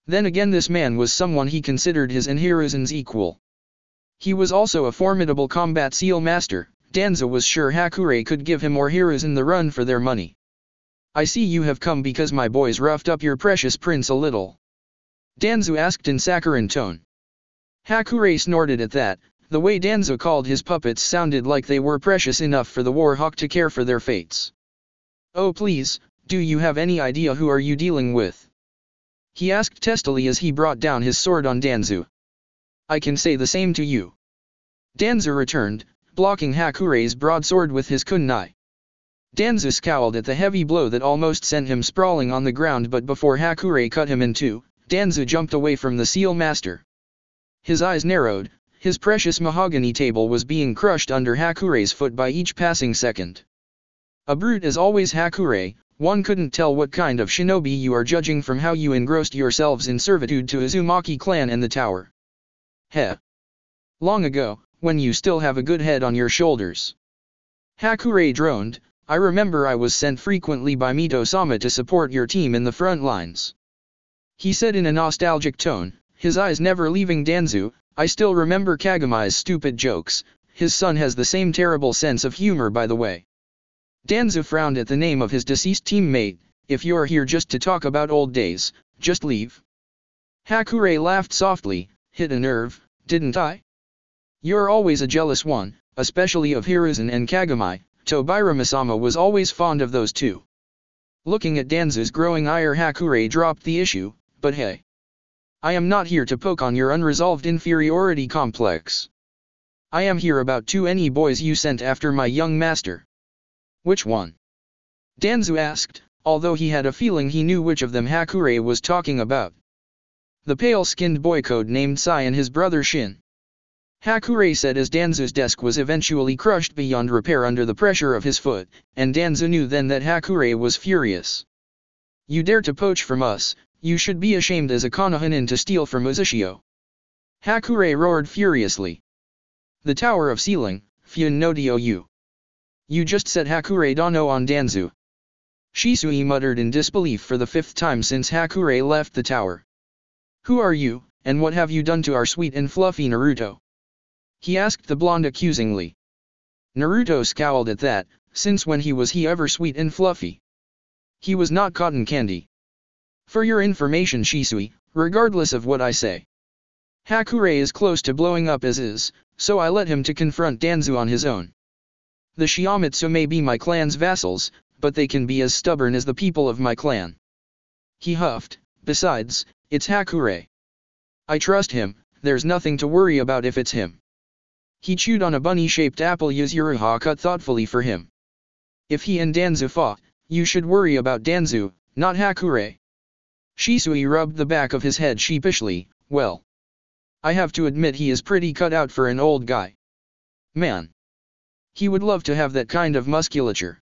Then again, this man was someone he considered his and Hiruzen's equal. He was also a formidable combat seal master. Danzo was sure Hakure could give him or Hiruzen the run for their money. I see you have come because my boys roughed up your precious prince a little. Danzo asked in saccharine tone. Hakurei snorted at that. The way Danzo called his puppets sounded like they were precious enough for the Warhawk to care for their fates. "Oh please, do you have any idea who are you dealing with?" he asked testily as he brought down his sword on Danzo. "I can say the same to you," Danzo returned, blocking Hakurei's broadsword with his kunai. Danzo scowled at the heavy blow that almost sent him sprawling on the ground, but before Hakurei cut him in two, Danzo jumped away from the Seal Master. His eyes narrowed. His precious mahogany table was being crushed under Hakurei's foot by each passing second. A brute as always, Hakurei. One couldn't tell what kind of shinobi you are judging from how you engrossed yourselves in servitude to Uzumaki clan and the tower. Heh. Long ago, when you still have a good head on your shoulders. Hakurei droned. "I remember I was sent frequently by Mito-sama to support your team in the front lines," he said in a nostalgic tone, his eyes never leaving Danzo. "I still remember Kagami's stupid jokes. His son has the same terrible sense of humor, by the way." Danzo frowned at the name of his deceased teammate. "If you're here just to talk about old days, just leave." Hakurei laughed softly. "Hit a nerve, didn't I? You're always a jealous one, especially of Hiruzen and Kagami. Tobirama-sama was always fond of those two." Looking at Danzo's growing ire, Hakurei dropped the issue. "But hey, I am not here to poke on your unresolved inferiority complex. I am here about any boys you sent after my young master." "Which one?" Danzo asked, although he had a feeling he knew which of them Hakurei was talking about. "The pale-skinned boy code-named Sai and his brother Shin," Hakurei said as Danzo's desk was eventually crushed beyond repair under the pressure of his foot, and Danzo knew then that Hakurei was furious. "You dare to poach from us? You should be ashamed as a Konohanin to steal from Uzushio." Hakurei roared furiously. "The Tower of Sealing, Fyun no Dio. You just set Hakurei Dano on Danzo." Shisui muttered in disbelief for the 5th time since Hakurei left the tower. "Who are you, and what have you done to our sweet and fluffy Naruto?" he asked the blonde accusingly. Naruto scowled at that. Since when was he ever sweet and fluffy? He was not cotton candy. "For your information, Shisui, regardless of what I say, Hakurei is close to blowing up as is, so I let him to confront Danzo on his own. The Shiamatsu may be my clan's vassals, but they can be as stubborn as the people of my clan." He huffed. "Besides, it's Hakurei. I trust him, there's nothing to worry about if it's him." He chewed on a bunny-shaped apple Yuzuriha cut thoughtfully for him. "If he and Danzo fought, you should worry about Danzo, not Hakurei." Shisui rubbed the back of his head sheepishly. "Well, I have to admit he is pretty cut out for an old guy. Man, he would love to have that kind of musculature."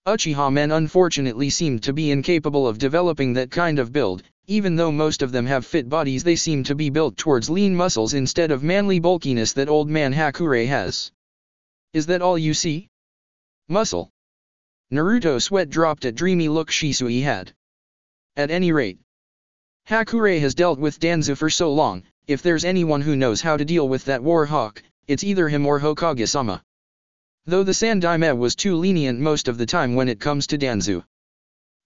Uchiha men unfortunately seemed to be incapable of developing that kind of build. Even though most of them have fit bodies, they seem to be built towards lean muscles instead of manly bulkiness that old man Hakurei has. "Is that all you see? Muscle?" Naruto's sweat dropped at dreamy look Shisui had. "At any rate, Hakurei has dealt with Danzo for so long. If there's anyone who knows how to deal with that Warhawk, it's either him or Hokage-sama." Though the Sandaime was too lenient most of the time when it comes to Danzo.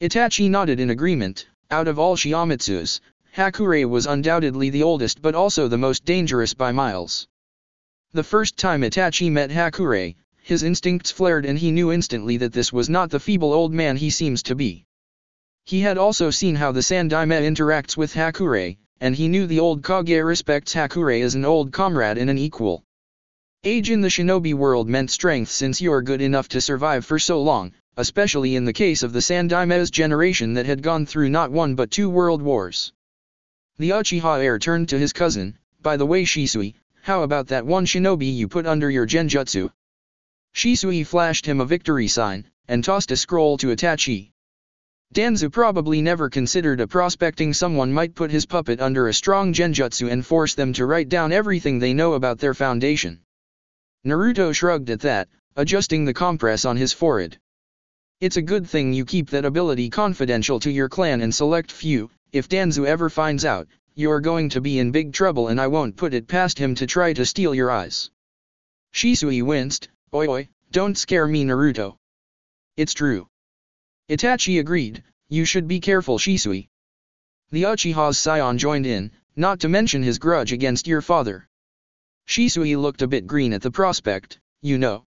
Itachi nodded in agreement. Out of all Shiamatsus, Hakurei was undoubtedly the oldest but also the most dangerous by miles. The first time Itachi met Hakurei, his instincts flared and he knew instantly that this was not the feeble old man he seems to be. He had also seen how the Sandaime interacts with Hakurei, and he knew the old Kage respects Hakurei as an old comrade and an equal. Age in the shinobi world meant strength since you're good enough to survive for so long, especially in the case of the Sandaime's generation that had gone through not one but 2 world wars. The Uchiha heir turned to his cousin. "By the way Shisui, how about that one shinobi you put under your genjutsu?" Shisui flashed him a victory sign, and tossed a scroll to Itachi. Danzo probably never considered a prospecting someone might put his puppet under a strong genjutsu and force them to write down everything they know about their foundation. Naruto shrugged at that, adjusting the compress on his forehead. "It's a good thing you keep that ability confidential to your clan and select few. If Danzo ever finds out, you're going to be in big trouble and I won't put it past him to try to steal your eyes." Shisui winced. Oi, don't scare me Naruto. It's true." Itachi agreed. "You should be careful Shisui." The Uchiha's scion joined in. not to mention his grudge against your father. Shisui looked a bit green at the prospect, you know.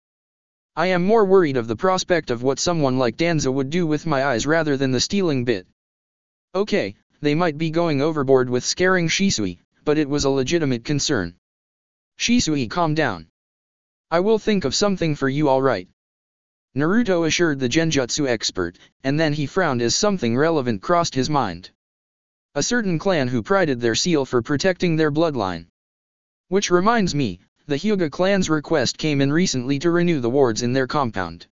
I am more worried of the prospect of what someone like Danzo would do with my eyes rather than the stealing bit. Okay, they might be going overboard with scaring Shisui, but it was a legitimate concern. Shisui calmed down. I will think of something for you, alright. Naruto assured the genjutsu expert, and then he frowned as something relevant crossed his mind. A certain clan who prided their seal for protecting their bloodline. Which reminds me, the Hyuga clan's request came in recently to renew the wards in their compound.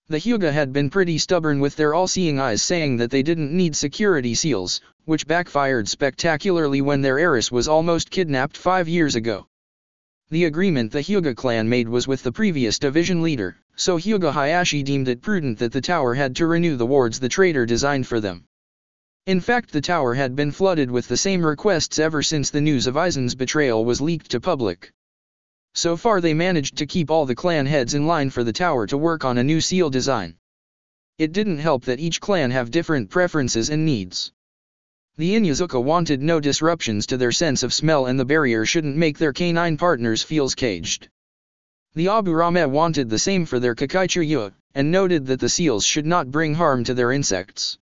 The Hyuga had been pretty stubborn with their all-seeing eyes, saying that they didn't need security seals, which backfired spectacularly when their heiress was almost kidnapped 5 years ago. The agreement the Hyuga clan made was with the previous division leader, so Hyuga Hayashi deemed it prudent that the tower had to renew the wards the traitor designed for them. In fact, the tower had been flooded with the same requests ever since the news of Aizen's betrayal was leaked to public. So far they managed to keep all the clan heads in line for the tower to work on a new seal design. It didn't help that each clan have different preferences and needs. The Inuzuka wanted no disruptions to their sense of smell, and the barrier shouldn't make their canine partners feel caged. The Aburame wanted the same for their Kakaichiryu, and noted that the seals should not bring harm to their insects.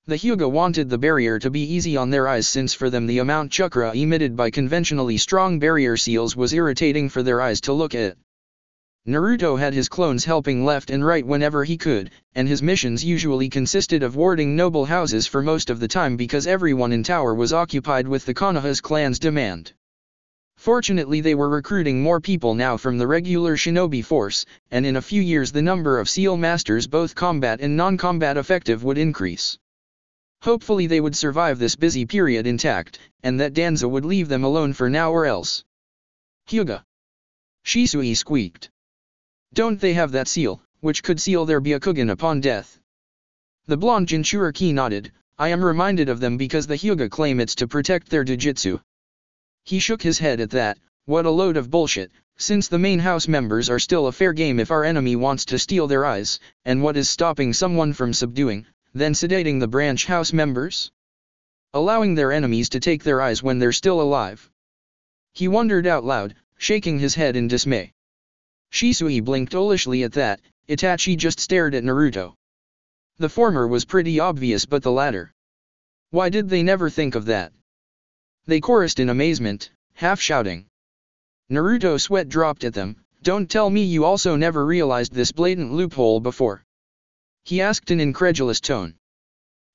The Hyuga wanted the barrier to be easy on their eyes, since for them the amount chakra emitted by conventionally strong barrier seals was irritating for their eyes to look at. Naruto had his clones helping left and right whenever he could, and his missions usually consisted of warding noble houses for most of the time because everyone in tower was occupied with the Konoha's clan's demand. Fortunately, they were recruiting more people now from the regular shinobi force, and in a few years the number of seal masters, both combat and non-combat effective, would increase. Hopefully they would survive this busy period intact, and that Danzo would leave them alone for now or else. Hyuga. Shisui squeaked. Don't they have that seal, which could seal their Byakugan upon death? The blonde Jinchuriki nodded. I am reminded of them because the Hyuga claim it's to protect their Dojutsu. He shook his head at that. What a load of bullshit, since the main house members are still a fair game if our enemy wants to steal their eyes, and what is stopping someone from subduing, then sedating the branch house members? Allowing their enemies to take their eyes when they're still alive. He wondered out loud, shaking his head in dismay. Shisui blinked owlishly at that. Itachi just stared at Naruto. The former was pretty obvious, but the latter. Why did they never think of that? They chorused in amazement, half shouting. Naruto sweat dropped at them. Don't tell me you also never realized this blatant loophole before. He asked in incredulous tone.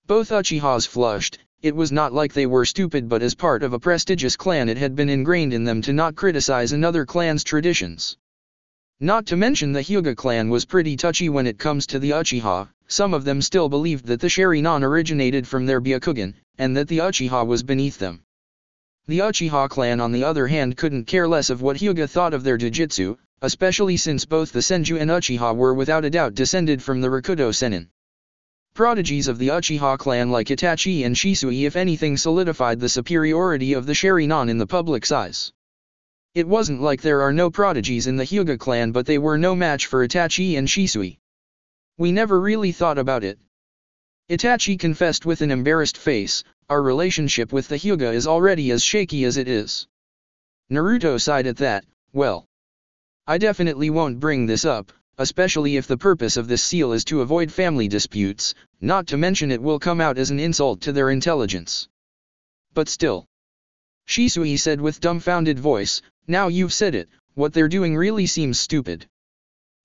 Both Uchihas flushed. It was not like they were stupid, but as part of a prestigious clan it had been ingrained in them to not criticize another clan's traditions. Not to mention the Hyuga clan was pretty touchy when it comes to the Uchiha. Some of them still believed that the Sharingan originated from their Byakugan, and that the Uchiha was beneath them. The Uchiha clan on the other hand couldn't care less of what Hyuga thought of their Dojutsu, especially since both the Senju and Uchiha were without a doubt descended from the Rakudo Sennin. Prodigies of the Uchiha clan like Itachi and Shisui if anything solidified the superiority of the Sharingan in the public's eyes. It wasn't like there are no prodigies in the Hyuga clan, but they were no match for Itachi and Shisui. We never really thought about it. Itachi confessed with an embarrassed face, our relationship with the Hyuga is already as shaky as it is. Naruto sighed at that. Well, I definitely won't bring this up, especially if the purpose of this seal is to avoid family disputes, not to mention it will come out as an insult to their intelligence. But still. Shisui said with dumbfounded voice, now you've said it, what they're doing really seems stupid.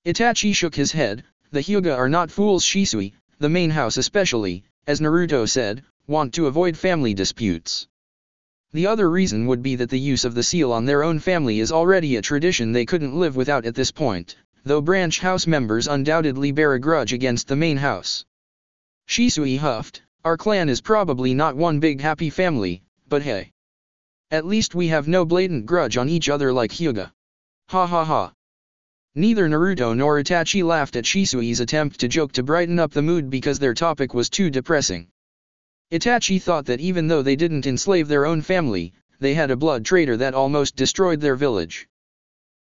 Itachi shook his head. The Hyuga are not fools. Shisui, the main house especially, as Naruto said, want to avoid family disputes. The other reason would be that the use of the seal on their own family is already a tradition they couldn't live without at this point, though branch house members undoubtedly bear a grudge against the main house. Shisui huffed, our clan is probably not one big happy family, but hey. At least we have no blatant grudge on each other like Hyuga. Ha ha ha. Neither Naruto nor Itachi laughed at Shisui's attempt to joke to brighten up the mood because their topic was too depressing. Itachi thought that even though they didn't enslave their own family, they had a blood traitor that almost destroyed their village.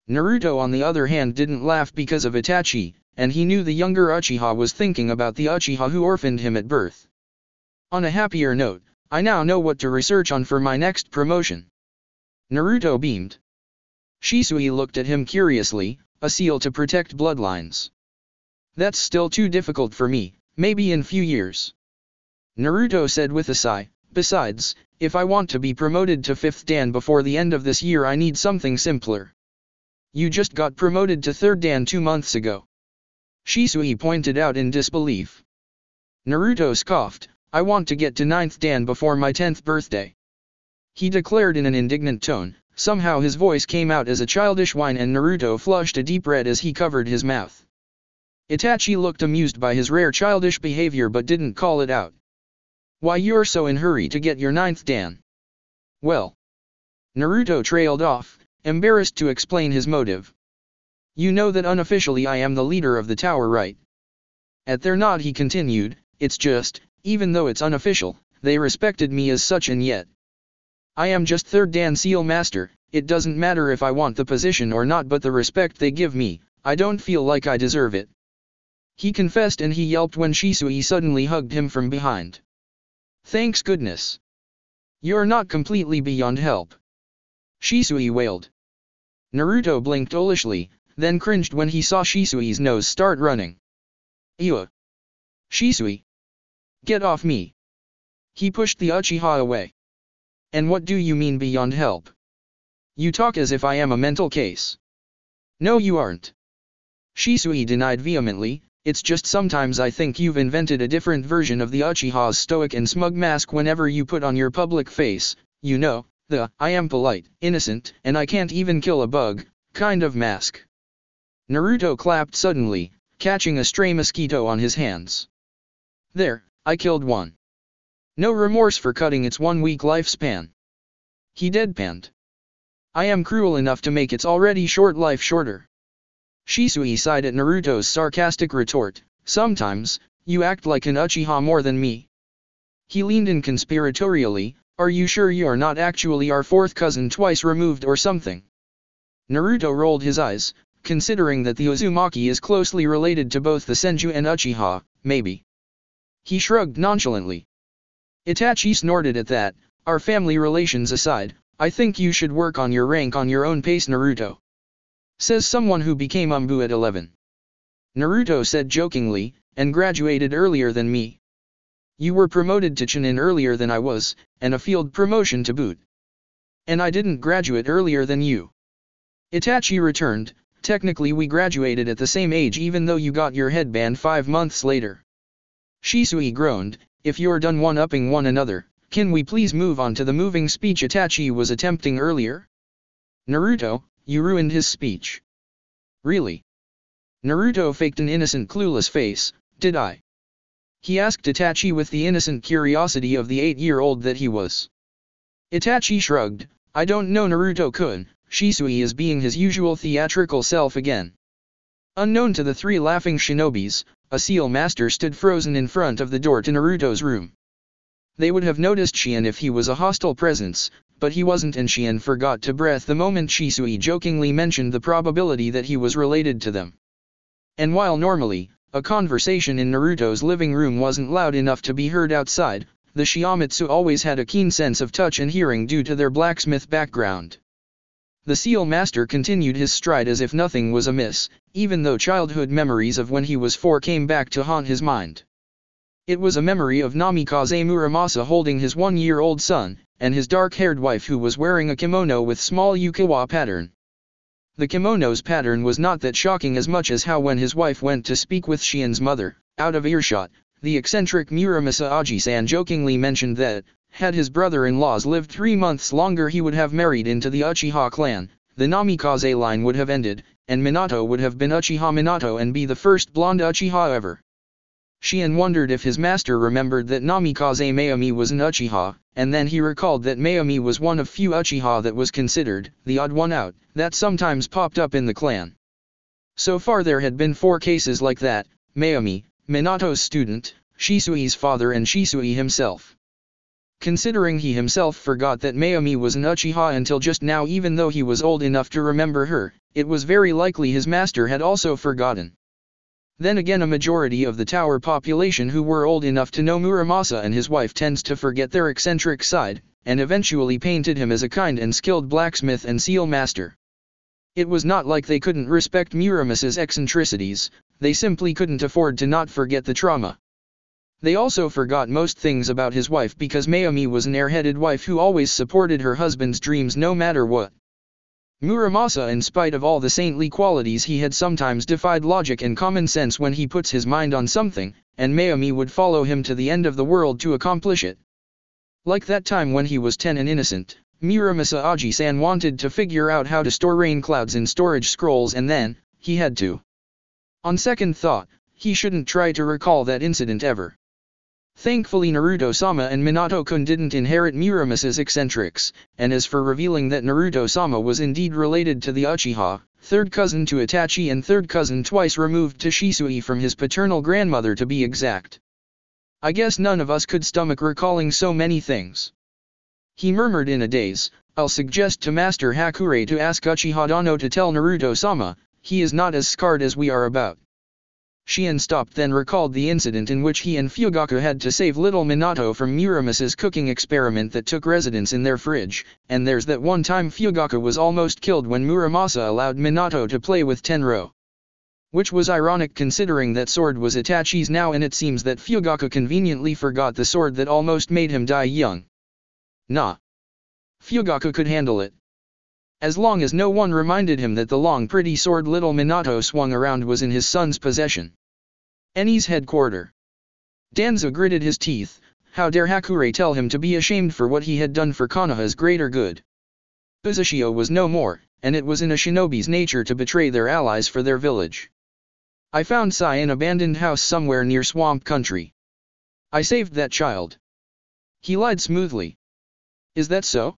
Naruto on the other hand didn't laugh because of Itachi, and he knew the younger Uchiha was thinking about the Uchiha who orphaned him at birth. On a happier note, I now know what to research on for my next promotion. Naruto beamed. Shisui looked at him curiously, a seal to protect bloodlines. That's still too difficult for me, maybe in few years. Naruto said with a sigh, besides, if I want to be promoted to 5th Dan before the end of this year I need something simpler. You just got promoted to 3rd Dan 2 months ago. Shisui pointed out in disbelief. Naruto scoffed, I want to get to 9th Dan before my 10th birthday. He declared in an indignant tone, somehow his voice came out as a childish whine and Naruto flushed a deep red as he covered his mouth. Itachi looked amused by his rare childish behavior but didn't call it out. Why you're so in hurry to get your 9th Dan? Well. Naruto trailed off, embarrassed to explain his motive. You know that unofficially I am the leader of the tower, right? At their nod he continued, it's just, even though it's unofficial, they respected me as such and yet. I am just 3rd Dan Seal Master, it doesn't matter if I want the position or not but the respect they give me, I don't feel like I deserve it. He confessed and he yelped when Shisui suddenly hugged him from behind. Thanks goodness. You're not completely beyond help. Shisui wailed. Naruto blinked owlishly, then cringed when he saw Shisui's nose start running. Ew. Shisui. Get off me. He pushed the Uchiha away. And what do you mean beyond help? You talk as if I am a mental case. No you aren't. Shisui denied vehemently, it's just sometimes I think you've invented a different version of the Uchiha's stoic and smug mask whenever you put on your public face, you know, the, I am polite, innocent, and I can't even kill a bug, kind of mask. Naruto clapped suddenly, catching a stray mosquito on his hands. There, I killed one. No remorse for cutting its 1-week lifespan. He deadpanned. I am cruel enough to make its already short life shorter. Shisui sighed at Naruto's sarcastic retort, sometimes, you act like an Uchiha more than me. He leaned in conspiratorially, are you sure you're not actually our 4th cousin twice removed or something? Naruto rolled his eyes, considering that the Uzumaki is closely related to both the Senju and Uchiha, maybe. He shrugged nonchalantly. Itachi snorted at that, our family relations aside, I think you should work on your rank on your own pace Naruto. Says someone who became Umbu at 11. Naruto said jokingly, and graduated earlier than me. You were promoted to Chunin earlier than I was, and a field promotion to boot. And I didn't graduate earlier than you. Itachi returned, technically we graduated at the same age even though you got your headband 5 months later. Shisui groaned, if you're done one-upping one another, can we please move on to the moving speech Itachi was attempting earlier? Naruto, you ruined his speech. Really? Naruto faked an innocent clueless face, did I? He asked Itachi with the innocent curiosity of the 8-year-old that he was. Itachi shrugged, I don't know Naruto-kun, Shisui is being his usual theatrical self again. Unknown to the 3 laughing shinobis, a seal master stood frozen in front of the door to Naruto's room. They would have noticed Shien if he was a hostile presence, but he wasn't and Shien forgot to breath the moment Shisui jokingly mentioned the probability that he was related to them. And while normally, a conversation in Naruto's living room wasn't loud enough to be heard outside, the Shiamatsu always had a keen sense of touch and hearing due to their blacksmith background. The seal master continued his stride as if nothing was amiss, even though childhood memories of when he was 4 came back to haunt his mind. It was a memory of Namikaze Muramasa holding his 1-year-old son, and his dark-haired wife who was wearing a kimono with small yukawa pattern. The kimono's pattern was not that shocking as much as how when his wife went to speak with Shien's mother, out of earshot, the eccentric Muramasa Aji-san jokingly mentioned that, had his brother-in-laws lived 3 months longer he would have married into the Uchiha clan, the Namikaze line would have ended, and Minato would have been Uchiha Minato and be the first blonde Uchiha ever. Shien wondered if his master remembered that Namikaze Mayumi was an Uchiha, and then he recalled that Mayumi was one of few Uchiha that was considered the odd one out, that sometimes popped up in the clan. So far there had been 4 cases like that, Mayumi, Minato's student, Shisui's father and Shisui himself. Considering he himself forgot that Mayumi was an Uchiha until just now even though he was old enough to remember her, it was very likely his master had also forgotten. Then again, a majority of the tower population who were old enough to know Muramasa and his wife tends to forget their eccentric side, and eventually painted him as a kind and skilled blacksmith and seal master. It was not like they couldn't respect Muramasa's eccentricities, they simply couldn't afford to not forget the trauma. They also forgot most things about his wife because Mayumi was an airheaded wife who always supported her husband's dreams no matter what. Muramasa, in spite of all the saintly qualities, he had sometimes defied logic and common sense when he puts his mind on something, and Mayumi would follow him to the end of the world to accomplish it. Like that time when he was 10 and innocent, Muramasa Aji-san wanted to figure out how to store rain clouds in storage scrolls, and then, he had to. On second thought, he shouldn't try to recall that incident ever. Thankfully, Naruto-sama and Minato-kun didn't inherit Muramasa's eccentrics, and as for revealing that Naruto-sama was indeed related to the Uchiha, third cousin to Itachi and third cousin twice removed to Shisui from his paternal grandmother to be exact. I guess none of us could stomach recalling so many things. He murmured in a daze, I'll suggest to Master Hakure to ask Uchiha Dano to tell Naruto-sama, he is not as scarred as we are about. Shien stopped, then recalled the incident in which he and Fugaku had to save little Minato from Muramasa's cooking experiment that took residence in their fridge, and there's that one time Fugaku was almost killed when Muramasa allowed Minato to play with Tenro. Which was ironic considering that sword was Itachi's now, and it seems that Fugaku conveniently forgot the sword that almost made him die young. Nah. Fugaku could handle it. As long as no one reminded him that the long pretty sword little Minato swung around was in his son's possession. Eni's headquarter. Danzo gritted his teeth. How dare Hakure tell him to be ashamed for what he had done for Konoha's greater good. Uzushio was no more, and it was in a shinobi's nature to betray their allies for their village. I found Sai in an abandoned house somewhere near Swamp Country. I saved that child. He lied smoothly. Is that so?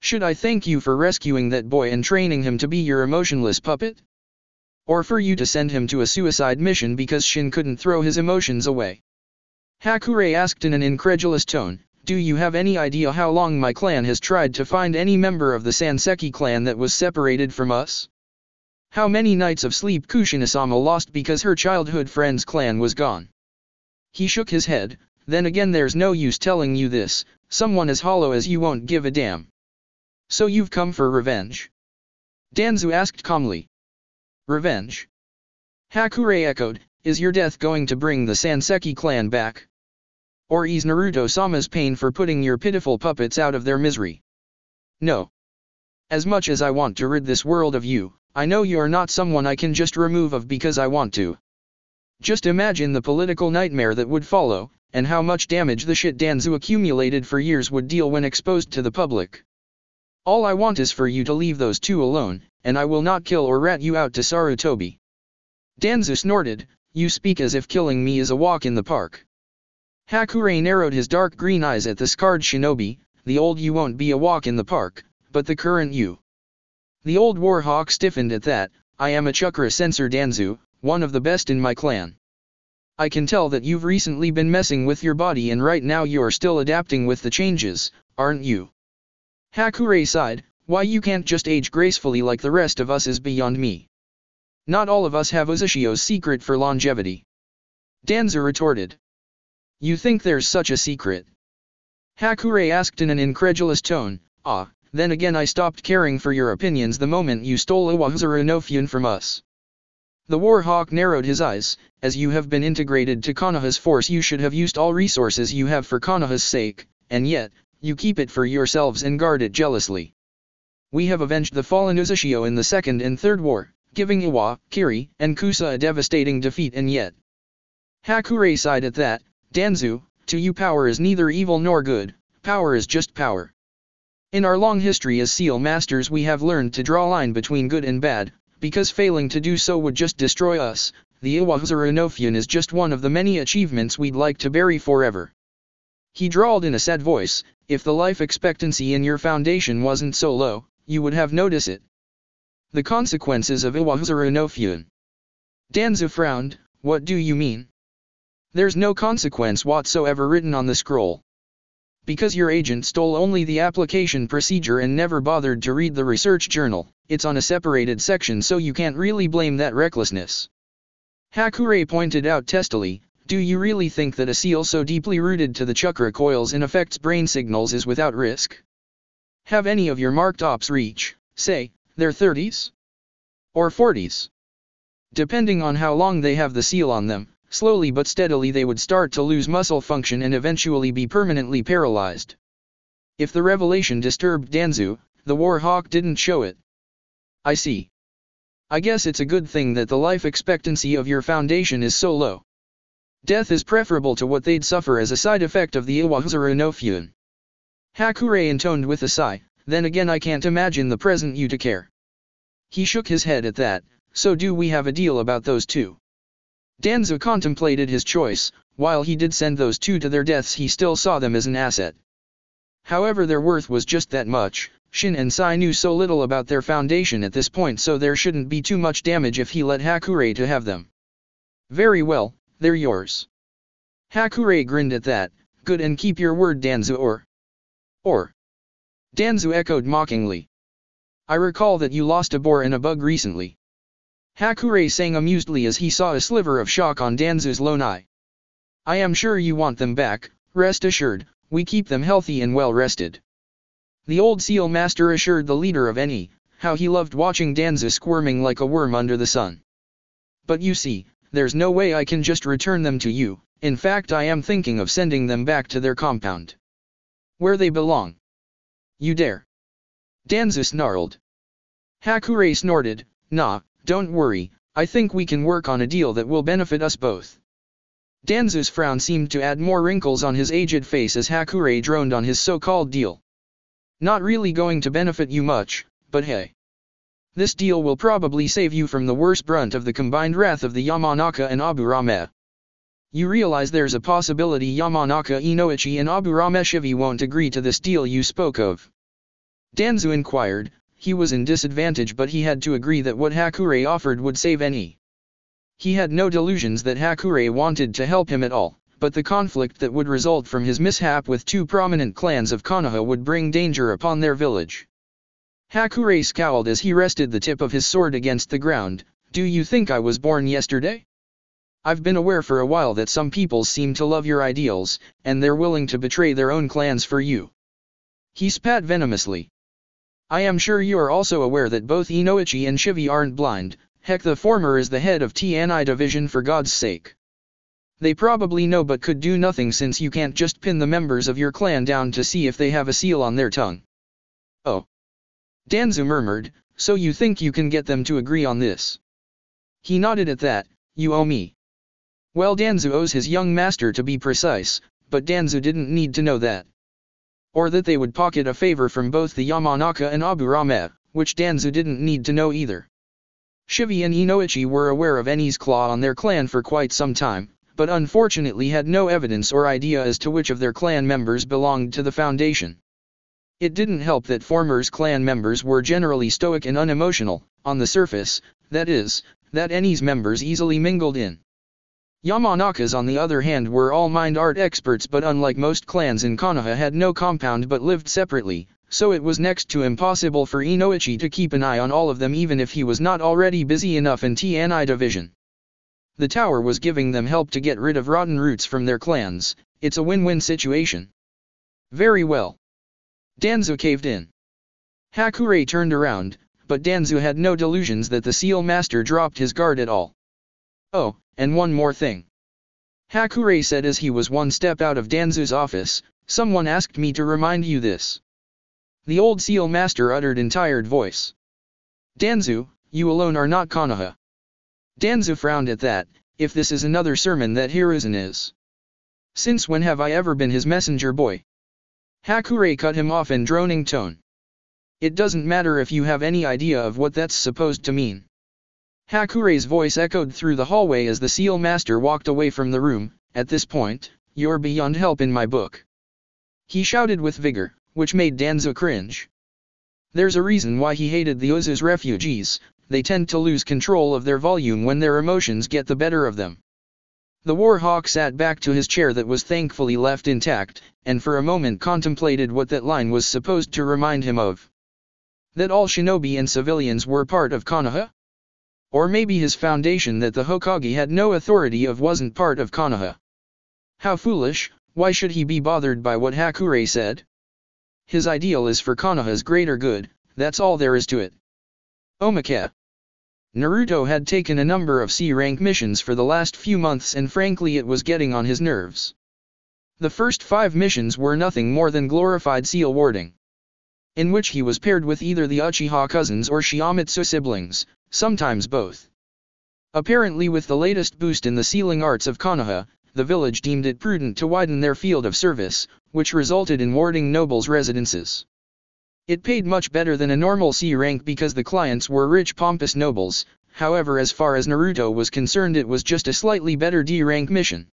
Should I thank you for rescuing that boy and training him to be your emotionless puppet? Or for you to send him to a suicide mission because Shin couldn't throw his emotions away? Hakure asked in an incredulous tone, do you have any idea how long my clan has tried to find any member of the Sanseki clan that was separated from us? How many nights of sleep Kushina-sama lost because her childhood friend's clan was gone? He shook his head. Then again, there's no use telling you this, someone as hollow as you won't give a damn. So you've come for revenge? Danzo asked calmly. Revenge? Hakure echoed, is your death going to bring the Sanseki clan back? Or ease Naruto-sama's pain for putting your pitiful puppets out of their misery? No. As much as I want to rid this world of you, I know you're not someone I can just remove of because I want to. Just imagine the political nightmare that would follow, and how much damage the shit Danzo accumulated for years would deal when exposed to the public. All I want is for you to leave those two alone, and I will not kill or rat you out to Sarutobi. Danzo snorted, you speak as if killing me is a walk in the park. Hakure narrowed his dark green eyes at the scarred shinobi, the old you won't be a walk in the park, but the current you. The old warhawk stiffened at that, I am a chakra sensor Danzo, one of the best in my clan. I can tell that you've recently been messing with your body and right now you're still adapting with the changes, aren't you? Hakure sighed, why you can't just age gracefully like the rest of us is beyond me. Not all of us have Uzushio's secret for longevity. Danzo retorted. You think there's such a secret? Hakure asked in an incredulous tone, then again I stopped caring for your opinions the moment you stole Iwahazuru no Fune from us. The warhawk narrowed his eyes, as you have been integrated to Konoha's force you should have used all resources you have for Konoha's sake, and yet, you keep it for yourselves and guard it jealously. We have avenged the fallen Uzushio in the Second and Third War, giving Iwa, Kiri, and Kusa a devastating defeat, and yet. Hakure sighed at that, Danzo, to you power is neither evil nor good, power is just power. In our long history as seal masters we have learned to draw a line between good and bad, because failing to do so would just destroy us. The Iwahazuru no Fune is just one of the many achievements we'd like to bury forever. He drawled in a sad voice, if the life expectancy in your foundation wasn't so low, you would have noticed it. The consequences of Iwahazuru no Fune. Danzo frowned, what do you mean? There's no consequence whatsoever written on the scroll. Because your agent stole only the application procedure and never bothered to read the research journal, it's on a separated section so you can't really blame that recklessness. Hakurei pointed out testily, do you really think that a seal so deeply rooted to the chakra coils and affects brain signals is without risk? Have any of your marked ops reach, say, their 30s? Or 40s? Depending on how long they have the seal on them, slowly but steadily they would start to lose muscle function and eventually be permanently paralyzed. If the revelation disturbed Danzu, the War Hawk didn't show it. I see. I guess it's a good thing that the life expectancy of your foundation is so low. Death is preferable to what they'd suffer as a side effect of the Iwahuzuru no Fuin. Hakurei intoned with a sigh, then again I can't imagine the present you to care. He shook his head at that, so do we have a deal about those two? Danzu contemplated his choice, while he did send those two to their deaths he still saw them as an asset. However their worth was just that much. Shin and Sai knew so little about their foundation at this point so there shouldn't be too much damage if he let Hakurei to have them. Very well, they're yours. Hakurei grinned at that, good and keep your word Danzu or. Danzu echoed mockingly. I recall that you lost a boar and a bug recently. Hakurei sang amusedly as he saw a sliver of shock on Danzu's lone eye. I am sure you want them back, rest assured, we keep them healthy and well rested. The old seal master assured the leader of Eni, how he loved watching Danzu squirming like a worm under the sun. But you see, there's no way I can just return them to you, in fact I am thinking of sending them back to their compound. Where they belong. You dare. Danzu snarled. Hakurei snorted, nah, don't worry, I think we can work on a deal that will benefit us both. Danzu's frown seemed to add more wrinkles on his aged face as Hakurei droned on his so-called deal. Not really going to benefit you much, but hey. This deal will probably save you from the worst brunt of the combined wrath of the Yamanaka and Aburame. You realize there's a possibility Yamanaka Inoichi and Aburame Shivi won't agree to this deal you spoke of? Danzu inquired. He was in disadvantage but he had to agree that what Hakurei offered would save Eni. He had no delusions that Hakurei wanted to help him at all, but the conflict that would result from his mishap with two prominent clans of Konoha would bring danger upon their village. Hakurei scowled as he rested the tip of his sword against the ground. Do you think I was born yesterday? I've been aware for a while that some people seem to love your ideals, and they're willing to betray their own clans for you. He spat venomously. I am sure you are also aware that both Inoichi and Shivi aren't blind, heck the former is the head of TNI division for God's sake. They probably know but could do nothing since you can't just pin the members of your clan down to see if they have a seal on their tongue. Oh. Danzu murmured, so you think you can get them to agree on this? He nodded at that, you owe me. Well Danzu owes his young master to be precise, but Danzu didn't need to know that. Or that they would pocket a favor from both the Yamanaka and Aburame, which Danzu didn't need to know either. Shivi and Inoichi were aware of Eni's claw on their clan for quite some time, but unfortunately had no evidence or idea as to which of their clan members belonged to the Foundation. It didn't help that Former's clan members were generally stoic and unemotional, on the surface, that is, that Eni's members easily mingled in. Yamanaka's on the other hand were all mind art experts but unlike most clans in Konoha had no compound but lived separately, so it was next to impossible for Inoichi to keep an eye on all of them even if he was not already busy enough in TNI division. The tower was giving them help to get rid of rotten roots from their clans. It's a win-win situation. Very well. Danzu caved in. Hakurei turned around, but Danzu had no delusions that the seal master dropped his guard at all. Oh, and one more thing. Hakurei said as he was one step out of Danzu's office, someone asked me to remind you this. The old seal master uttered in tired voice. Danzu, you alone are not Konoha. Danzu frowned at that, if this is another sermon that Hiruzen is. Since when have I ever been his messenger boy? Hakurei cut him off in droning tone. It doesn't matter if you have any idea of what that's supposed to mean. Hakurei's voice echoed through the hallway as the seal master walked away from the room. At this point, you're beyond help in my book. He shouted with vigor, which made Danzu cringe. There's a reason why he hated the Ozu's refugees. They tend to lose control of their volume when their emotions get the better of them. The Warhawk sat back to his chair that was thankfully left intact, and for a moment contemplated what that line was supposed to remind him of. That all shinobi and civilians were part of Konoha? Or maybe his foundation that the Hokage had no authority of wasn't part of Konoha. How foolish, why should he be bothered by what Hakure said? His ideal is for Konoha's greater good, that's all there is to it. Omake. Naruto had taken a number of C-rank missions for the last few months and frankly it was getting on his nerves. The first 5 missions were nothing more than glorified seal warding, in which he was paired with either the Uchiha cousins or Shiamatsu siblings, sometimes both. Apparently with the latest boost in the sealing arts of Konoha, the village deemed it prudent to widen their field of service, which resulted in warding nobles' residences. It paid much better than a normal C rank because the clients were rich pompous nobles, however as far as Naruto was concerned it was just a slightly better D rank mission.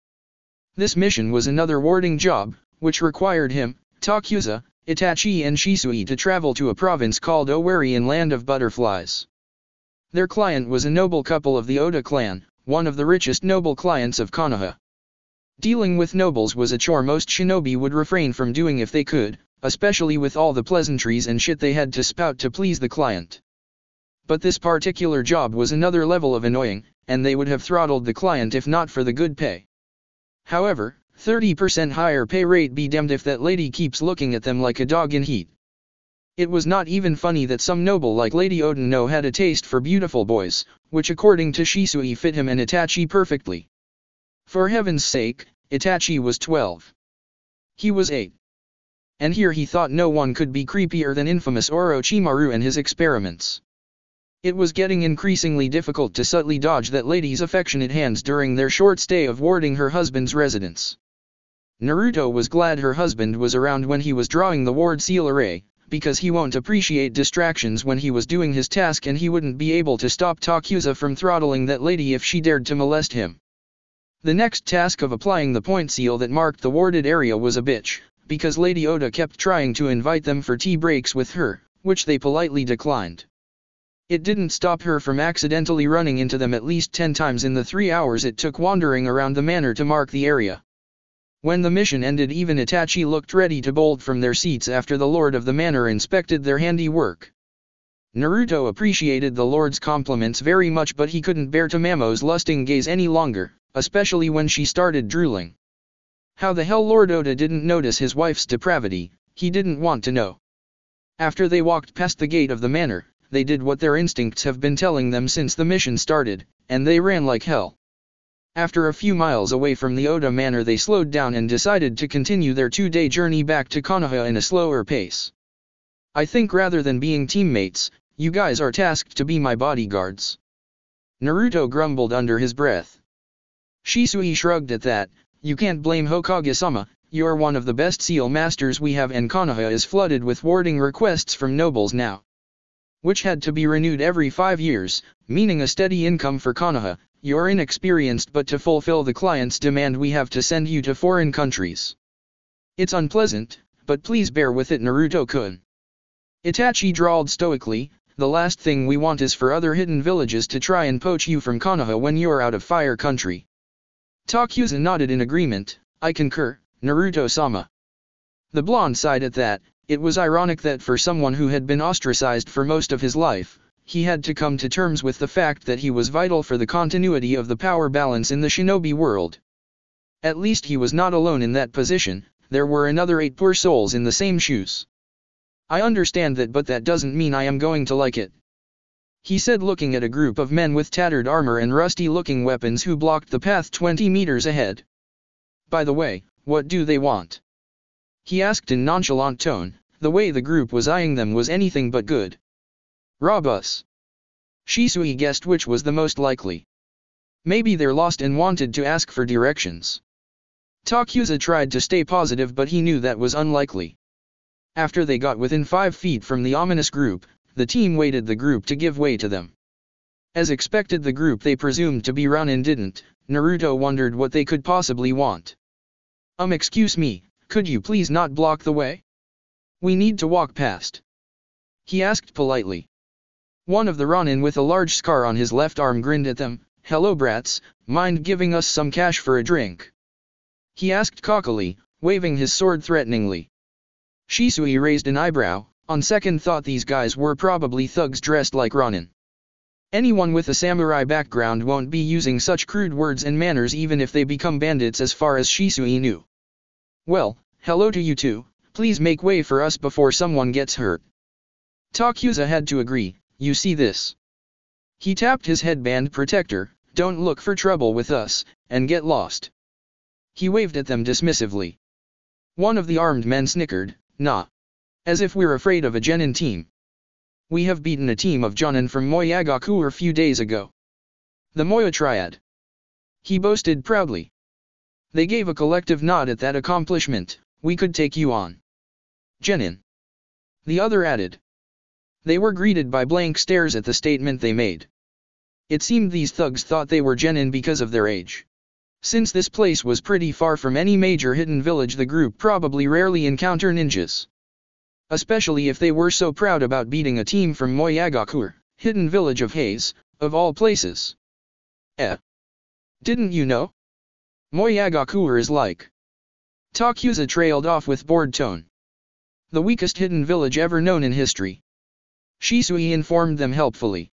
This mission was another warding job, which required him, Takuza, Itachi and Shisui to travel to a province called Owari in Land of Butterflies. Their client was a noble couple of the Oda clan, one of the richest noble clients of Konoha. Dealing with nobles was a chore most shinobi would refrain from doing if they could, especially with all the pleasantries and shit they had to spout to please the client. But this particular job was another level of annoying, and they would have throttled the client if not for the good pay. However, 30% higher pay rate be damned if that lady keeps looking at them like a dog in heat. It was not even funny that some noble like Lady Odenno had a taste for beautiful boys, which according to Shisui fit him and Itachi perfectly. For heaven's sake, Itachi was 12. He was 8. And here he thought no one could be creepier than infamous Orochimaru and his experiments. It was getting increasingly difficult to subtly dodge that lady's affectionate hands during their short stay of warding her husband's residence. Naruto was glad her husband was around when he was drawing the ward seal array, because he won't appreciate distractions when he was doing his task and he wouldn't be able to stop Takuza from throttling that lady if she dared to molest him. The next task of applying the point seal that marked the warded area was a bitch, because Lady Oda kept trying to invite them for tea breaks with her, which they politely declined. It didn't stop her from accidentally running into them at least 10 times in the 3 hours it took wandering around the manor to mark the area. When the mission ended even Itachi looked ready to bolt from their seats after the lord of the manor inspected their handiwork. Naruto appreciated the lord's compliments very much but he couldn't bear Tamamo's lusting gaze any longer, especially when she started drooling. How the hell Lord Oda didn't notice his wife's depravity, he didn't want to know. After they walked past the gate of the manor, they did what their instincts have been telling them since the mission started, and they ran like hell. After a few miles away from the Oda manor they slowed down and decided to continue their 2-day journey back to Konoha in a slower pace. I think rather than being teammates, you guys are tasked to be my bodyguards. Naruto grumbled under his breath. Shisui shrugged at that. You can't blame Hokage-sama, you're one of the best seal masters we have and Konoha is flooded with warding requests from nobles now, which had to be renewed every 5 years, meaning a steady income for Konoha. You're inexperienced but to fulfill the client's demand we have to send you to foreign countries. It's unpleasant, but please bear with it Naruto-kun. Itachi drawled stoically, the last thing we want is for other hidden villages to try and poach you from Konoha when you're out of fire country. Takuza nodded in agreement, I concur, Naruto-sama. The blonde sighed at that. It was ironic that for someone who had been ostracized for most of his life, he had to come to terms with the fact that he was vital for the continuity of the power balance in the shinobi world. At least he was not alone in that position, there were another 8 poor souls in the same shoes. I understand that but that doesn't mean I am going to like it, he said looking at a group of men with tattered armor and rusty-looking weapons who blocked the path 20 meters ahead. By the way, what do they want? He asked in nonchalant tone, the way the group was eyeing them was anything but good. Rob us. Shisui guessed which was the most likely. Maybe they're lost and wanted to ask for directions. Takuza tried to stay positive but he knew that was unlikely. After they got within 5 feet from the ominous group, the team waited the group to give way to them. As expected the group they presumed to be Ronin didn't. Naruto wondered what they could possibly want. Excuse me, could you please not block the way? We need to walk past. He asked politely. One of the Ronin with a large scar on his left arm grinned at them. Hello brats, mind giving us some cash for a drink? He asked cockily, waving his sword threateningly. Shisui raised an eyebrow. On second thought these guys were probably thugs dressed like Ronin. Anyone with a samurai background won't be using such crude words and manners even if they become bandits, as far as Shisui knew. Well, hello to you too, please make way for us before someone gets hurt. Takuza had to agree, you see this. He tapped his headband protector, don't look for trouble with us, and get lost. He waved at them dismissively. One of the armed men snickered, nah. As if we're afraid of a genin team. We have beaten a team of jonin from Moyagaku a few days ago. The Moya Triad. He boasted proudly. They gave a collective nod at that accomplishment, we could take you on. Genin. The other added. They were greeted by blank stares at the statement they made. It seemed these thugs thought they were genin because of their age. Since this place was pretty far from any major hidden village, the group probably rarely encounter ninjas. Especially if they were so proud about beating a team from Moyagaku, hidden village of Haze, of all places. Didn't you know? Moyagaku is like. Takuza trailed off with bored tone. The weakest hidden village ever known in history. Shisui informed them helpfully.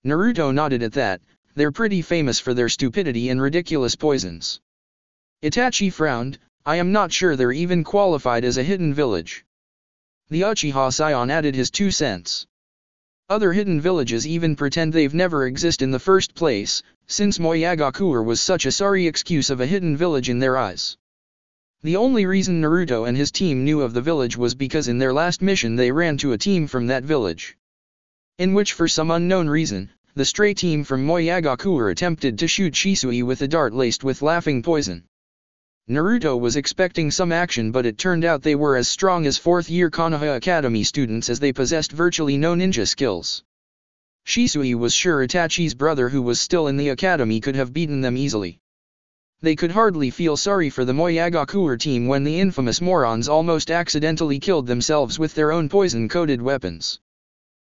Naruto nodded at that, they're pretty famous for their stupidity and ridiculous poisons. Itachi frowned, I am not sure they're even qualified as a hidden village. The Uchiha Scion added his 2 cents. Other hidden villages even pretend they've never existed in the first place, since Moyagaku was such a sorry excuse of a hidden village in their eyes. The only reason Naruto and his team knew of the village was because in their last mission they ran to a team from that village. In which for some unknown reason, the stray team from Moyagaku attempted to shoot Shisui with a dart laced with laughing poison. Naruto was expecting some action, but it turned out they were as strong as 4th-year Konoha Academy students, as they possessed virtually no ninja skills. Shisui was sure Itachi's brother, who was still in the academy, could have beaten them easily. They could hardly feel sorry for the Moyagaku team when the infamous morons almost accidentally killed themselves with their own poison-coated weapons.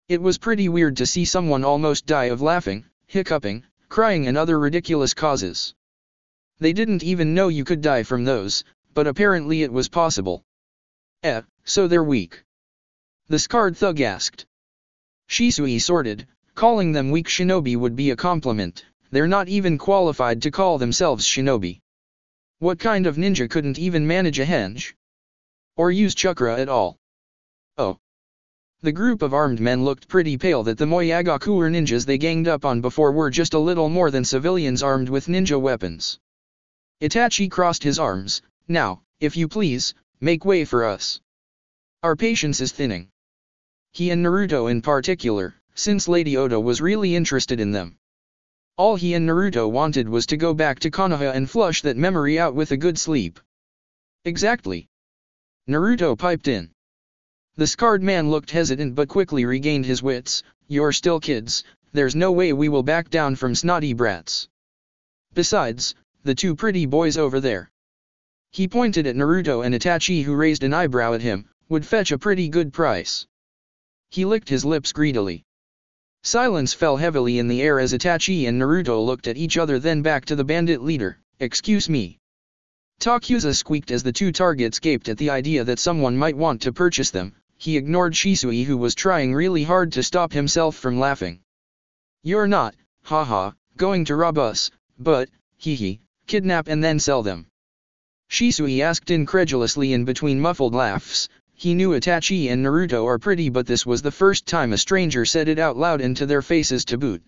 It was pretty weird to see someone almost die of laughing, hiccuping, crying and other ridiculous causes. They didn't even know you could die from those, but apparently it was possible. So they're weak? The scarred thug asked. Shisui sorted, calling them weak shinobi would be a compliment, they're not even qualified to call themselves shinobi. What kind of ninja couldn't even manage a henge? Or use chakra at all? Oh. The group of armed men looked pretty pale. That the Moyagaku ninjas they ganged up on before were just a little more than civilians armed with ninja weapons. Itachi crossed his arms, now, if you please, make way for us. Our patience is thinning. He and Naruto in particular, since Lady Oda was really interested in them. All he and Naruto wanted was to go back to Konoha and flush that memory out with a good sleep. Exactly. Naruto piped in. The scarred man looked hesitant but quickly regained his wits, you're still kids, there's no way we will back down from snotty brats. Besides, the 2 pretty boys over there. He pointed at Naruto and Itachi, who raised an eyebrow at him, would fetch a pretty good price. He licked his lips greedily. Silence fell heavily in the air as Itachi and Naruto looked at each other, then back to the bandit leader. Excuse me. Takuza squeaked as the 2 targets gaped at the idea that someone might want to purchase them. He ignored Shisui, who was trying really hard to stop himself from laughing. You're not, haha, going to rob us, but, hee, kidnap and then sell them? Shisui asked incredulously in between muffled laughs. He knew Itachi and Naruto are pretty, but this was the first time a stranger said it out loud and to their faces to boot.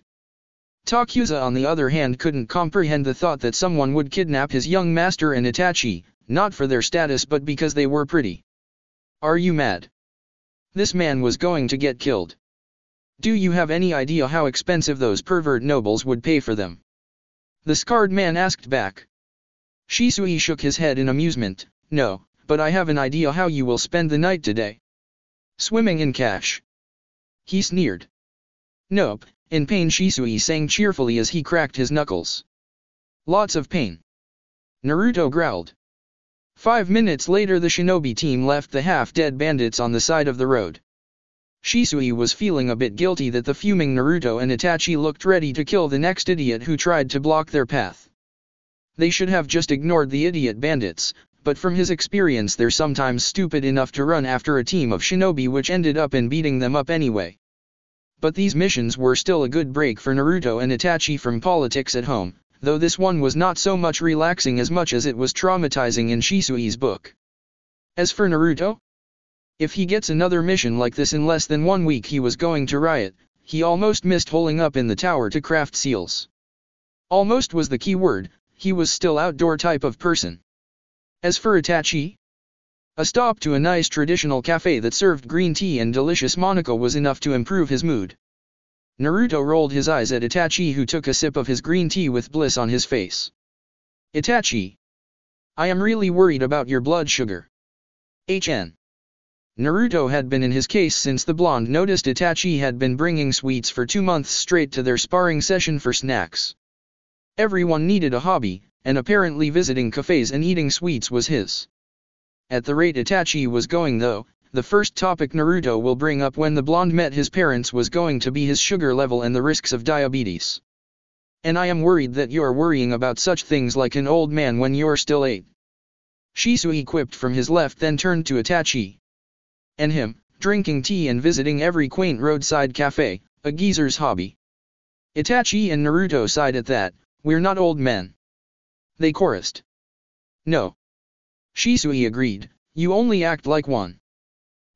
Takuza on the other hand couldn't comprehend the thought that someone would kidnap his young master and Itachi, not for their status but because they were pretty. Are you mad? This man was going to get killed. Do you have any idea how expensive those pervert nobles would pay for them? The scarred man asked back. Shisui shook his head in amusement. No, but I have an idea how you will spend the night today. Swimming in cash. He sneered. Nope, in pain, Shisui sang cheerfully as he cracked his knuckles. Lots of pain. Naruto growled. 5 minutes later the shinobi team left the half-dead bandits on the side of the road. Shisui was feeling a bit guilty that the fuming Naruto and Itachi looked ready to kill the next idiot who tried to block their path. They should have just ignored the idiot bandits, but from his experience they're sometimes stupid enough to run after a team of shinobi, which ended up in beating them up anyway. But these missions were still a good break for Naruto and Itachi from politics at home, though this one was not so much relaxing as much as it was traumatizing in Shisui's book. As for Naruto, if he gets another mission like this in less than 1 week, he was going to riot. He almost missed holing up in the tower to craft seals. Almost was the key word. He was still outdoor type of person. As for Itachi, a stop to a nice traditional cafe that served green tea and delicious Monaco was enough to improve his mood. Naruto rolled his eyes at Itachi, who took a sip of his green tea with bliss on his face. Itachi, I am really worried about your blood sugar. HN. Naruto had been in his case since the blonde noticed Itachi had been bringing sweets for 2 months straight to their sparring session for snacks. Everyone needed a hobby, and apparently visiting cafes and eating sweets was his. At the rate Itachi was going though, the first topic Naruto will bring up when the blonde met his parents was going to be his sugar level and the risks of diabetes. And I am worried that you're worrying about such things like an old man when you're still 8. Shisui quipped from his left, then turned to Itachi. And him, drinking tea and visiting every quaint roadside cafe, a geezer's hobby. Itachi and Naruto sighed at that. We're not old men. They chorused. No. Shisui agreed, you only act like one.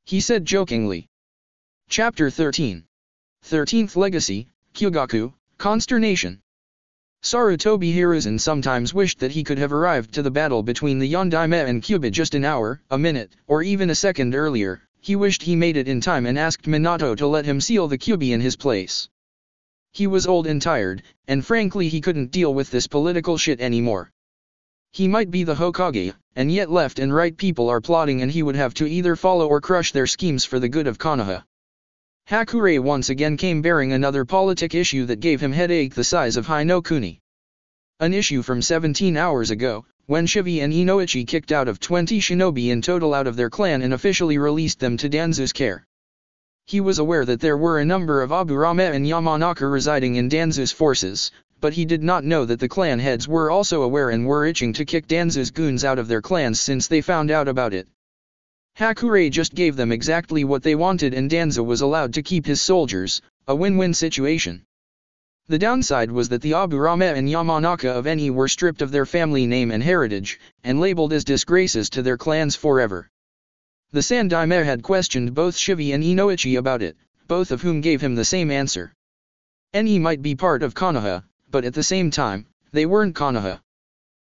He said jokingly. Chapter 13. 13th Legacy, Kyogaku, Consternation. Sarutobi Hiruzen sometimes wished that he could have arrived to the battle between the Yondaime and Kyuubi just an hour, a minute, or even a second earlier. He wished he made it in time and asked Minato to let him seal the Kyuubi in his place. He was old and tired, and frankly he couldn't deal with this political shit anymore. He might be the Hokage, and yet left and right people are plotting and he would have to either follow or crush their schemes for the good of Konoha. Hakurei once again came bearing another politic issue that gave him headache the size of Hinokuni. An issue from 17 hours ago, when Shivi and Inoichi kicked out of 20 shinobi in total out of their clan and officially released them to Danzu's care. He was aware that there were a number of Aburame and Yamanaka residing in Danzu's forces, but he did not know that the clan heads were also aware and were itching to kick Danzu's goons out of their clans since they found out about it. Hakurei just gave them exactly what they wanted and Danzu was allowed to keep his soldiers, a win-win situation. The downside was that the Aburame and Yamanaka of Eni were stripped of their family name and heritage, and labeled as disgraces to their clans forever. The Sandaime had questioned both Shivi and Inoichi about it, both of whom gave him the same answer. Eni might be part of Konoha, but at the same time, they weren't Konoha.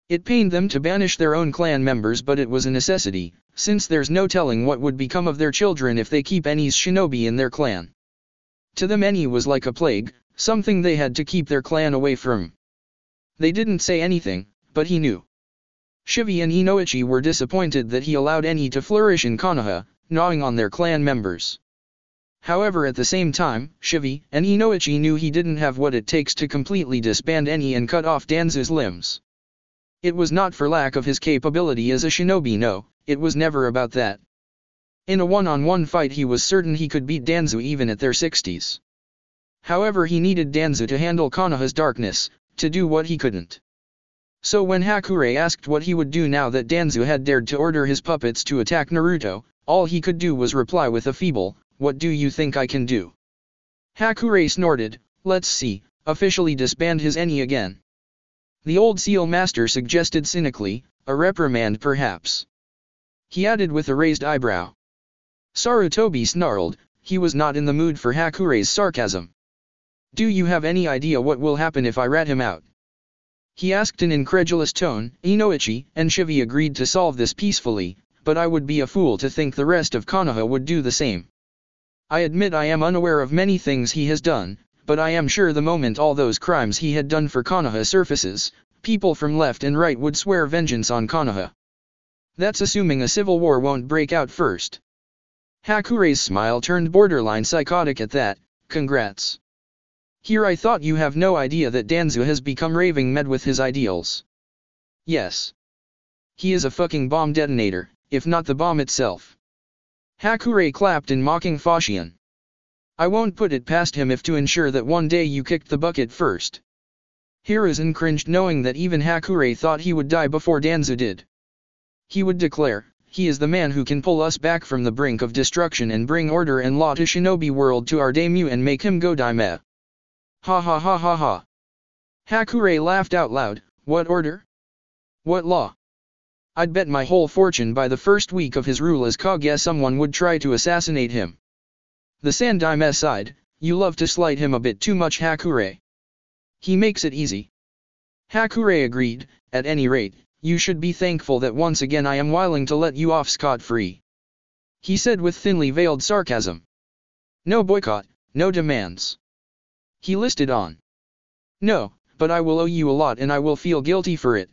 It pained them to banish their own clan members, but it was a necessity, since there's no telling what would become of their children if they keep Eni's shinobi in their clan. To them Eni was like a plague, something they had to keep their clan away from. They didn't say anything, but he knew. Shivi and Inoichi were disappointed that he allowed Eni to flourish in Konoha, gnawing on their clan members. However, at the same time, Shivi and Inoichi knew he didn't have what it takes to completely disband Eni and cut off Danzu's limbs. It was not for lack of his capability as a shinobi, no, it was never about that. In a one-on-one fight he was certain he could beat Danzu even at their 60s. However, he needed Danzu to handle Konoha's darkness, to do what he couldn't. So when Hakurei asked what he would do now that Danzu had dared to order his puppets to attack Naruto, all he could do was reply with a feeble, "What do you think I can do?" Hakurei snorted, "Let's see, officially disband his Eni again." The old seal master suggested cynically, "A reprimand perhaps." He added with a raised eyebrow. Sarutobi snarled, he was not in the mood for Hakurei's sarcasm. "Do you have any idea what will happen if I rat him out?" he asked in incredulous tone. Inoichi and Shivi agreed to solve this peacefully, but I would be a fool to think the rest of Konoha would do the same. I admit I am unaware of many things he has done, but I am sure the moment all those crimes he had done for Konoha surfaces, people from left and right would swear vengeance on Konoha. That's assuming a civil war won't break out first. Hakurei's smile turned borderline psychotic at that. Congrats. Here I thought you have no idea that Danzu has become raving mad with his ideals. Yes. He is a fucking bomb detonator, if not the bomb itself. Hakurei clapped in mocking fashion. I won't put it past him if to ensure that one day you kicked the bucket first. Hiruzen cringed knowing that even Hakurei thought he would die before Danzu did. He would declare, he is the man who can pull us back from the brink of destruction and bring order and law to Shinobi World to our daimyo and make him go daime. Ha ha ha ha ha. Hakurei laughed out loud. What order? What law? I'd bet my whole fortune by the first week of his rule as Kage someone would try to assassinate him. The Sandaime sighed. You love to slight him a bit too much, Hakurei. He makes it easy. Hakurei agreed. At any rate, you should be thankful that once again I am willing to let you off scot-free. He said with thinly veiled sarcasm. No boycott, no demands. He listed on. No, but I will owe you a lot and I will feel guilty for it.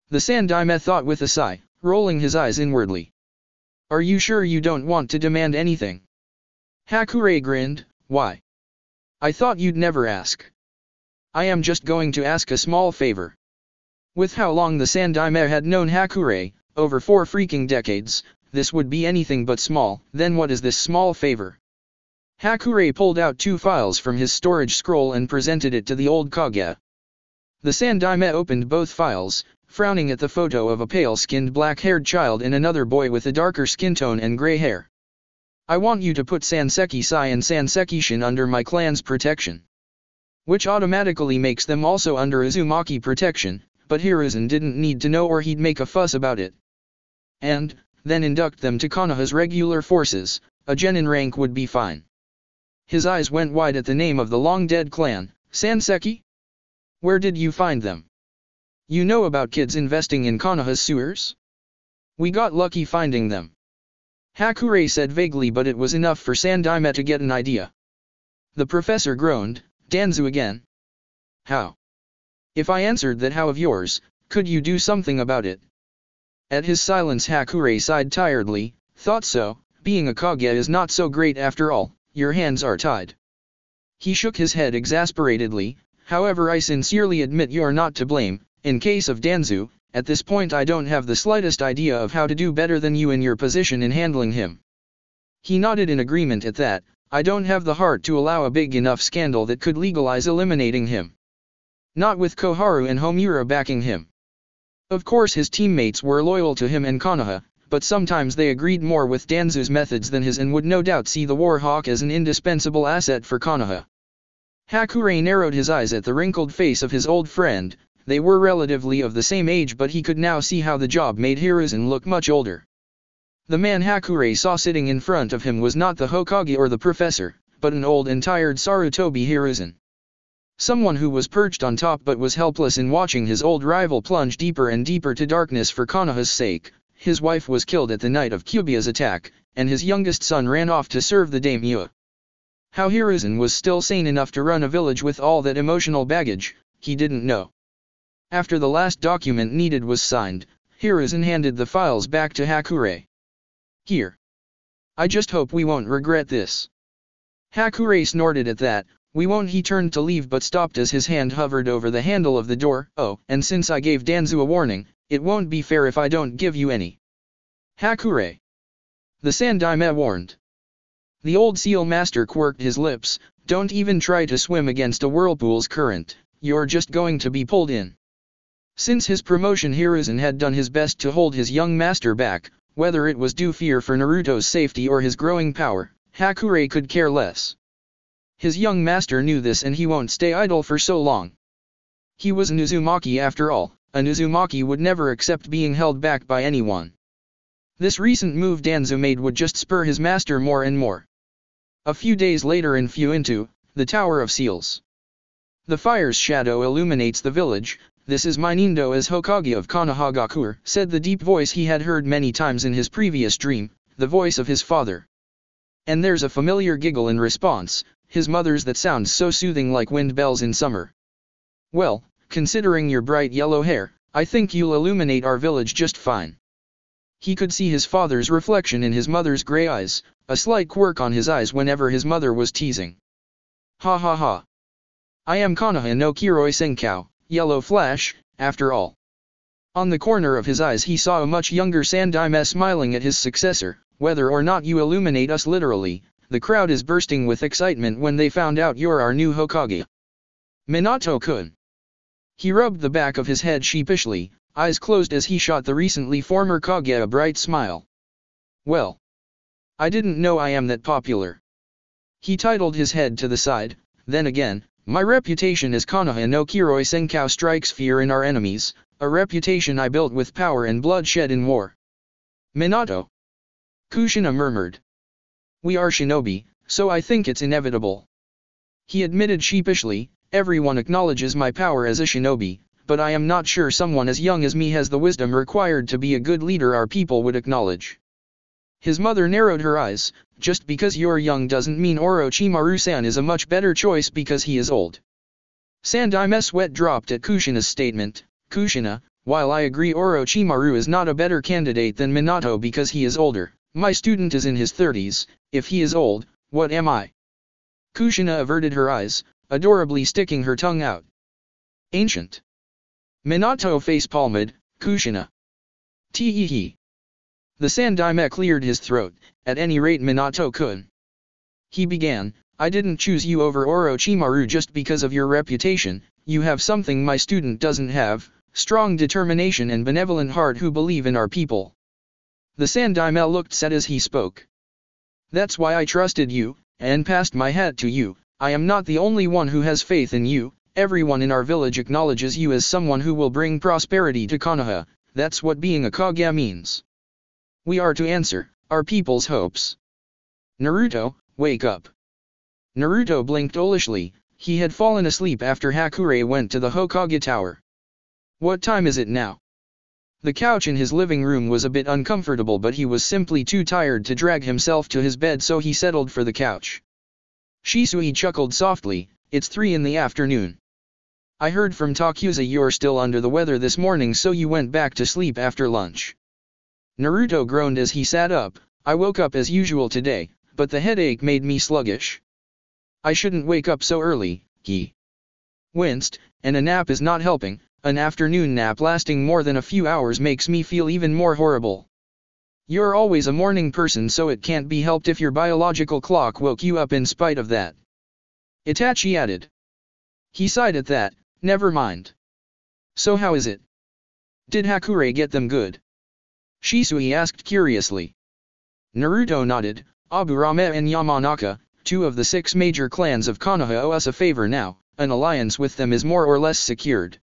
The Sandaime thought with a sigh, rolling his eyes inwardly. Are you sure you don't want to demand anything? Hakurei grinned. Why? I thought you'd never ask. I am just going to ask a small favor. With how long the Sandaime had known Hakurei, over 4 freaking decades, this would be anything but small. Then what is this small favor? Hakurei pulled out 2 files from his storage scroll and presented it to the old Kage. The Sandaime opened both files, frowning at the photo of a pale-skinned black-haired child and another boy with a darker skin tone and gray hair. I want you to put Sanseki Sai and Sanseki Shin under my clan's protection. Which automatically makes them also under Uzumaki protection, but Hiruzen didn't need to know or he'd make a fuss about it. And, then induct them to Konoha's regular forces, a genin rank would be fine. His eyes went wide at the name of the long-dead clan. Sanseki? Where did you find them? You know about kids investing in Konoha's sewers? We got lucky finding them. Hakurei said vaguely, but it was enough for Sandaime to get an idea. The professor groaned. Danzu again? How? If I answered that how of yours, could you do something about it? At his silence Hakurei sighed tiredly. Thought so, being a Kage is not so great after all, your hands are tied. He shook his head exasperatedly. However, I sincerely admit you're not to blame. In case of Danzu, at this point I don't have the slightest idea of how to do better than you in your position in handling him. He nodded in agreement at that. I don't have the heart to allow a big enough scandal that could legalize eliminating him. Not with Koharu and Homura backing him. Of course his teammates were loyal to him and Konoha, but sometimes they agreed more with Danzu's methods than his and would no doubt see the Warhawk as an indispensable asset for Konoha. Hakurei narrowed his eyes at the wrinkled face of his old friend. They were relatively of the same age, but he could now see how the job made Hiruzen look much older. The man Hakurei saw sitting in front of him was not the Hokage or the professor, but an old and tired Sarutobi Hiruzen. Someone who was perched on top but was helpless in watching his old rival plunge deeper and deeper to darkness for Konoha's sake. His wife was killed at the night of Kyubia's attack, and his youngest son ran off to serve the daimyo. How Hiruzen was still sane enough to run a village with all that emotional baggage, he didn't know. After the last document needed was signed, Hiruzen handed the files back to Hakurei. Here. I just hope we won't regret this. Hakurei snorted at that. We won't. He turned to leave but stopped as his hand hovered over the handle of the door. Oh, and since I gave Danzu a warning, it won't be fair if I don't give you any. Hakurei. The Sandaime warned. The old seal master quirked his lips. Don't even try to swim against a whirlpool's current, you're just going to be pulled in. Since his promotion, Hiruzen had done his best to hold his young master back. Whether it was due fear for Naruto's safety or his growing power, Hakurei could care less. His young master knew this and he won't stay idle for so long. He was an Uzumaki after all. An Uzumaki would never accept being held back by anyone. This recent move Danzu made would just spur his master more and more. A few days later in Fuinto, the Tower of Seals. The fire's shadow illuminates the village. This is Minindo as Hokage of Konohagakure, said the deep voice he had heard many times in his previous dream, the voice of his father. And there's a familiar giggle in response, his mother's, that sounds so soothing like wind bells in summer. Well, considering your bright yellow hair, I think you'll illuminate our village just fine. He could see his father's reflection in his mother's gray eyes, a slight quirk on his eyes whenever his mother was teasing. Ha ha ha. I am Konoha no Kiroi Senkau. Yellow Flash, after all. On the corner of his eyes he saw a much younger Sandaime smiling at his successor. Whether or not you illuminate us literally, the crowd is bursting with excitement when they found out you're our new Hokage. Minato-kun. He rubbed the back of his head sheepishly. eyes closed as he shot the recently former Kage a bright smile. Well, I didn't know I am that popular. He titled his head to the side, then again, my reputation as Konoha no Kiroi Senkau strikes fear in our enemies, a reputation I built with power and bloodshed in war. Minato. Kushina murmured. We are shinobi, so I think it's inevitable. He admitted sheepishly, everyone acknowledges my power as a shinobi, but I am not sure someone as young as me has the wisdom required to be a good leader our people would acknowledge. His mother narrowed her eyes, just because you're young doesn't mean Orochimaru-san is a much better choice because he is old. Sandaime sweat dropped at Kushina's statement. Kushina, while I agree Orochimaru is not a better candidate than Minato because he is older, my student is in his 30s, if he is old, what am I? Kushina averted her eyes, adorably sticking her tongue out. Ancient. Minato face-palmed, Kushina. Tee. The Sandaime cleared his throat, at any rate Minato could. He began, I didn't choose you over Orochimaru just because of your reputation, you have something my student doesn't have, strong determination and benevolent heart who believe in our people. The Sandaime looked sad as he spoke. That's why I trusted you, and passed my hat to you, I am not the only one who has faith in you, everyone in our village acknowledges you as someone who will bring prosperity to Konoha, that's what being a Kage means. We are to answer our people's hopes. Naruto, wake up. Naruto blinked owlishly, he had fallen asleep after Hakure went to the Hokage Tower. What time is it now? The couch in his living room was a bit uncomfortable but he was simply too tired to drag himself to his bed so he settled for the couch. Shisui chuckled softly, it's 3 in the afternoon. I heard from Takuza you're still under the weather this morning so you went back to sleep after lunch. Naruto groaned as he sat up, I woke up as usual today, but the headache made me sluggish. I shouldn't wake up so early, he winced, and a nap is not helping, an afternoon nap lasting more than a few hours makes me feel even more horrible. You're always a morning person so it can't be helped if your biological clock woke you up in spite of that. Itachi added. He sighed at that, never mind. So how is it? Did Hakure get them good? Shisui asked curiously. Naruto nodded, Aburame and Yamanaka, 2 of the 6 major clans of Konoha owe us a favor now, an alliance with them is more or less secured.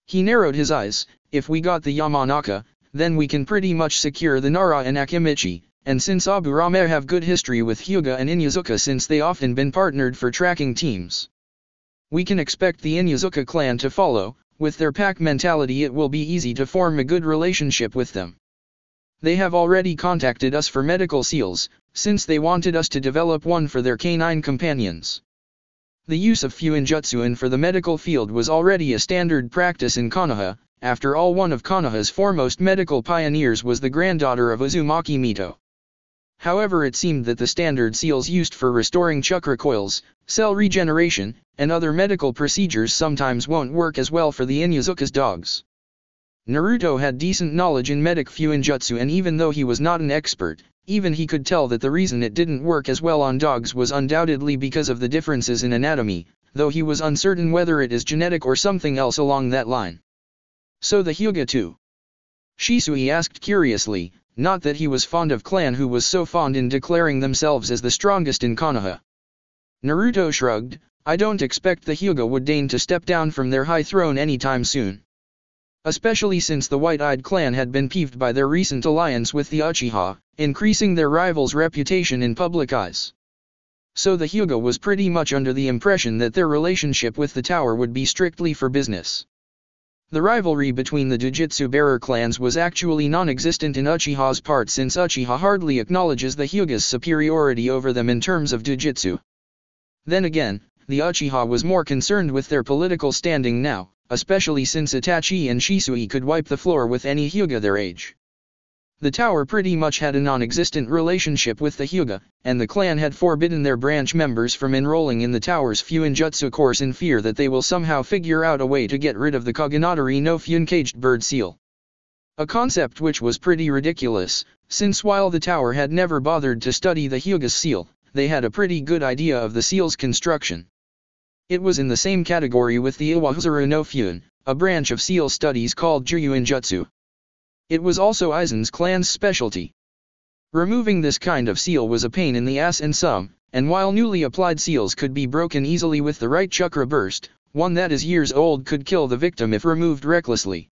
He narrowed his eyes, if we got the Yamanaka, then we can pretty much secure the Nara and Akimichi, and since Aburame have good history with Hyuga and Inuzuka since they often been partnered for tracking teams. We can expect the Inuzuka clan to follow, with their pack mentality it will be easy to form a good relationship with them. They have already contacted us for medical seals, since they wanted us to develop one for their canine companions. The use of Fuinjutsu for the medical field was already a standard practice in Konoha, after all one of Konoha's foremost medical pioneers was the granddaughter of Uzumaki Mito. However it seemed that the standard seals used for restoring chakra coils, cell regeneration, and other medical procedures sometimes won't work as well for the Inuzuka's dogs. Naruto had decent knowledge in medic Fuinjutsu and even though he was not an expert, even he could tell that the reason it didn't work as well on dogs was undoubtedly because of the differences in anatomy, though he was uncertain whether it is genetic or something else along that line. So the Hyuga too? Shisui asked curiously, not that he was fond of clan who was so fond in declaring themselves as the strongest in Konoha. Naruto shrugged, I don't expect the Hyuga would deign to step down from their high throne anytime soon. Especially since the White-Eyed clan had been peeved by their recent alliance with the Uchiha, increasing their rival's reputation in public eyes. So the Hyuga was pretty much under the impression that their relationship with the tower would be strictly for business. The rivalry between the Jujutsu-bearer clans was actually non-existent in Uchiha's part since Uchiha hardly acknowledges the Hyuga's superiority over them in terms of Jujutsu. Then again, the Uchiha was more concerned with their political standing now, especially since Itachi and Shisui could wipe the floor with any Hyuga their age. The tower pretty much had a non-existent relationship with the Hyuga, and the clan had forbidden their branch members from enrolling in the tower's Fuinjutsu course in fear that they will somehow figure out a way to get rid of the Kagenatari no Fuin-caged bird seal. A concept which was pretty ridiculous, since while the tower had never bothered to study the Hyuga's seal, they had a pretty good idea of the seal's construction. It was in the same category with the Iwahuzuru no Fuin, a branch of seal studies called Juryuin Jutsu. It was also Aizen's clan's specialty. Removing this kind of seal was a pain in the ass in some, and while newly applied seals could be broken easily with the right chakra burst, one that is years old could kill the victim if removed recklessly.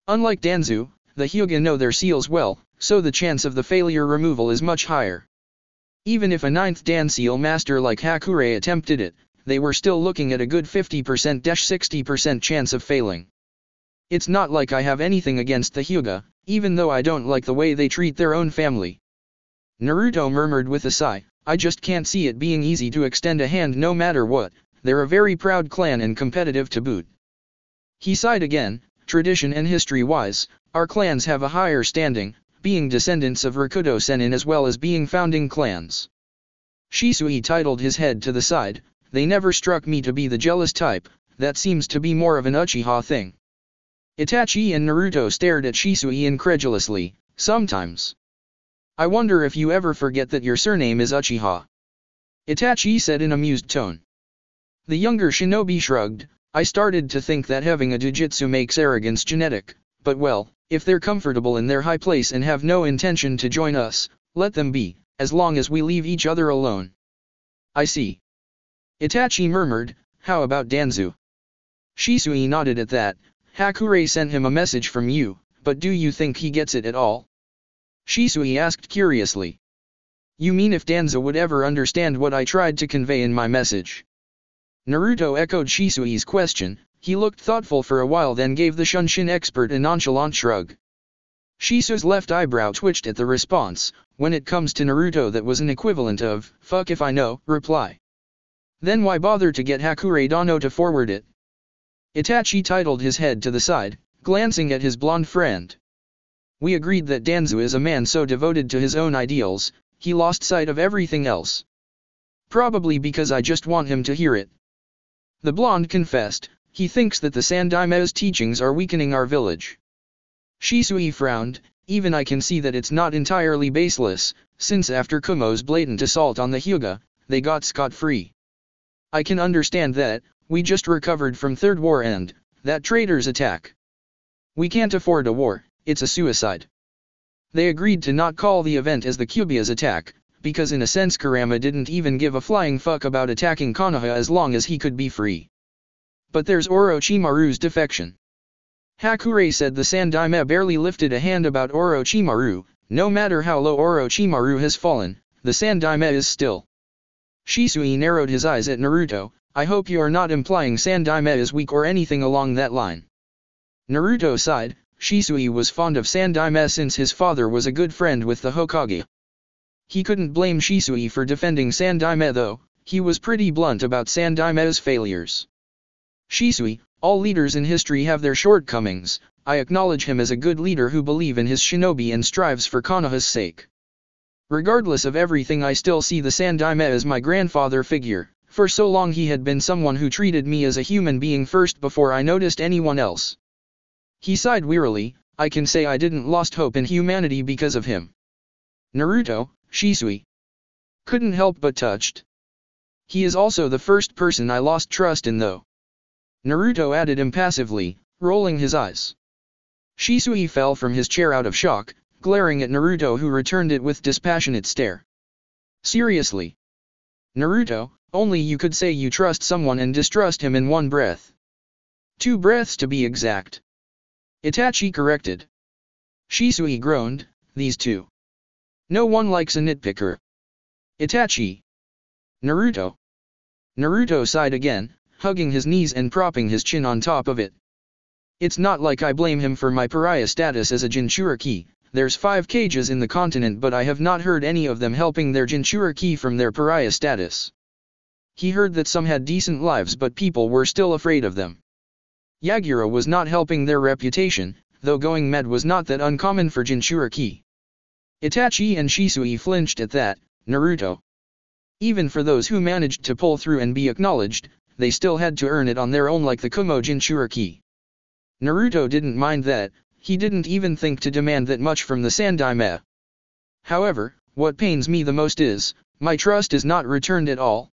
Unlike Danzu, the Hyuga know their seals well, so the chance of the failure removal is much higher. Even if a 9th Dan seal master like Hakurei attempted it, they were still looking at a good 50%-60% chance of failing. It's not like I have anything against the Hyuga, even though I don't like the way they treat their own family. Naruto murmured with a sigh, I just can't see it being easy to extend a hand no matter what, they're a very proud clan and competitive to boot. He sighed again, tradition and history-wise, our clans have a higher standing, being descendants of Rakudo Sennin as well as being founding clans. Shisui titled his head to the side, they never struck me to be the jealous type, that seems to be more of an Uchiha thing. Itachi and Naruto stared at Shisui incredulously, sometimes. I wonder if you ever forget that your surname is Uchiha. Itachi said in amused tone. The younger shinobi shrugged, I started to think that having a jujitsu makes arrogance genetic, but well, if they're comfortable in their high place and have no intention to join us, let them be, as long as we leave each other alone. I see. Itachi murmured, how about Danzu? Shisui nodded at that, Hakurei sent him a message from you, but do you think he gets it at all? Shisui asked curiously. You mean if Danzu would ever understand what I tried to convey in my message? Naruto echoed Shisui's question, he looked thoughtful for a while then gave the Shunshin expert a nonchalant shrug. Shisui's left eyebrow twitched at the response, when it comes to Naruto that was an equivalent of, fuck if I know, reply. Then why bother to get Hakurei Dano to forward it? Itachi titled his head to the side, glancing at his blonde friend. We agreed that Danzu is a man so devoted to his own ideals, he lost sight of everything else. Probably because I just want him to hear it. The blonde confessed, he thinks that the Sandaime's teachings are weakening our village. Shisui frowned, even I can see that it's not entirely baseless, since after Kumo's blatant assault on the Hyuga, they got scot-free. I can understand that, we just recovered from Third War and, that traitor's attack. We can't afford a war, it's a suicide. They agreed to not call the event as the Kyuubi's attack, because in a sense Kurama didn't even give a flying fuck about attacking Konoha as long as he could be free. But there's Orochimaru's defection. Hakurei said the Sandaime barely lifted a hand about Orochimaru, no matter how low Orochimaru has fallen, the Sandaime is still. Shisui narrowed his eyes at Naruto, I hope you are not implying Sandaime is weak or anything along that line. Naruto sighed, Shisui was fond of Sandaime since his father was a good friend with the Hokage. He couldn't blame Shisui for defending Sandaime though, he was pretty blunt about Sandaime's failures. Shisui, all leaders in history have their shortcomings, I acknowledge him as a good leader who believes in his shinobi and strives for Konoha's sake. Regardless of everything I still see the Sandaime as my grandfather figure, for so long he had been someone who treated me as a human being first before I noticed anyone else. He sighed wearily, I can say I didn't lost hope in humanity because of him. Naruto, Shisui couldn't help but touched. He is also the first person I lost trust in though. Naruto added impassively, rolling his eyes. Shisui fell from his chair out of shock, glaring at Naruto who returned it with dispassionate stare. Seriously? Naruto, only you could say you trust someone and distrust him in one breath. 2 breaths to be exact. Itachi corrected. Shisui groaned, these two. No one likes a nitpicker. Itachi. Naruto. Naruto sighed again, hugging his knees and propping his chin on top of it. It's not like I blame him for my pariah status as a Jinchuriki, there's 5 cages in the continent but I have not heard any of them helping their Jinchuriki from their pariah status. He heard that some had decent lives but people were still afraid of them. Yagura was not helping their reputation, though going mad was not that uncommon for Jinchuriki. Itachi and Shisui flinched at that, Naruto. Even for those who managed to pull through and be acknowledged, they still had to earn it on their own like the Kumo Jinchuriki. Naruto didn't mind that, he didn't even think to demand that much from the Sandaime. However, what pains me the most is, my trust is not returned at all.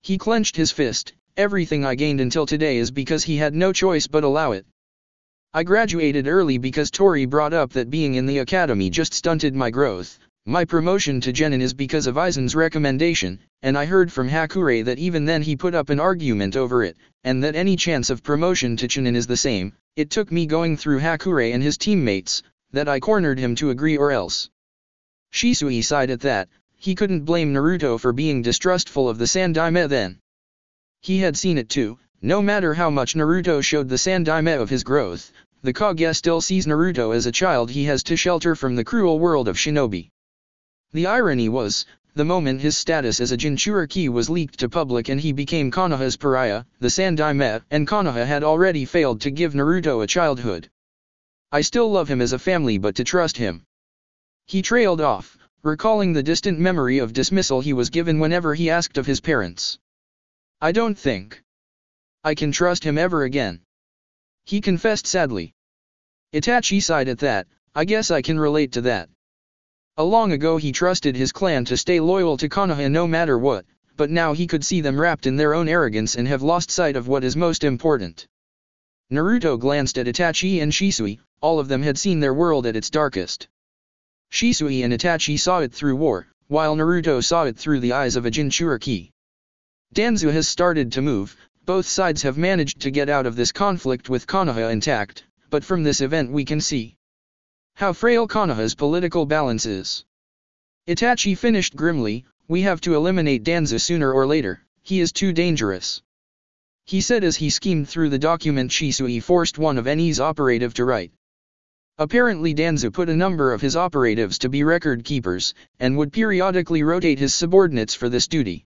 He clenched his fist, everything I gained until today is because he had no choice but allow it. I graduated early because Tori brought up that being in the academy just stunted my growth. My promotion to Genin is because of Aizen's recommendation, and I heard from Hakure that even then he put up an argument over it, and that any chance of promotion to Chunin is the same. It took me going through Hakure and his teammates, that I cornered him to agree or else. Shisui sighed at that. He couldn't blame Naruto for being distrustful of the Sandaime then. He had seen it too. No matter how much Naruto showed the Sandaime of his growth, the Kage still sees Naruto as a child he has to shelter from the cruel world of shinobi. The irony was, the moment his status as a Jinchuriki was leaked to public and he became Konoha's pariah, the Sandaime and Konoha had already failed to give Naruto a childhood. I still love him as a family, but to trust him. He trailed off, recalling the distant memory of dismissal he was given whenever he asked of his parents. I don't think I can trust him ever again, he confessed sadly. Itachi sighed at that. I guess I can relate to that. Long ago he trusted his clan to stay loyal to Konoha no matter what, but now he could see them wrapped in their own arrogance and have lost sight of what is most important. Naruto glanced at Itachi and Shisui. All of them had seen their world at its darkest. Shisui and Itachi saw it through war, while Naruto saw it through the eyes of a Jinchuriki. Danzo has started to move. Both sides have managed to get out of this conflict with Konoha intact, but from this event we can see how frail Konoha's political balance is. Itachi finished grimly. We have to eliminate Danzo sooner or later, he is too dangerous, he said as he schemed through the document Shisui forced one of NE's operative to write. Apparently Danzo put a number of his operatives to be record keepers, and would periodically rotate his subordinates for this duty.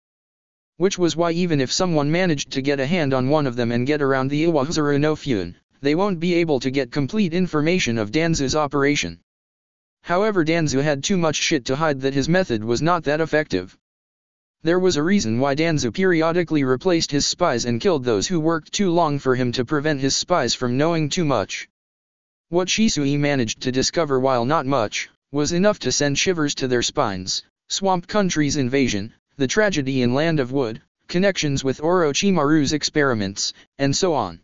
Which was why even if someone managed to get a hand on one of them and get around the Iwahuzuru no Fun, they won't be able to get complete information of Danzo's operation. However, Danzo had too much shit to hide that his method was not that effective. There was a reason why Danzo periodically replaced his spies and killed those who worked too long for him to prevent his spies from knowing too much. What Shisui managed to discover, while not much, was enough to send shivers to their spines. Swamp Country's invasion, the tragedy in Land of Wood, connections with Orochimaru's experiments, and so on.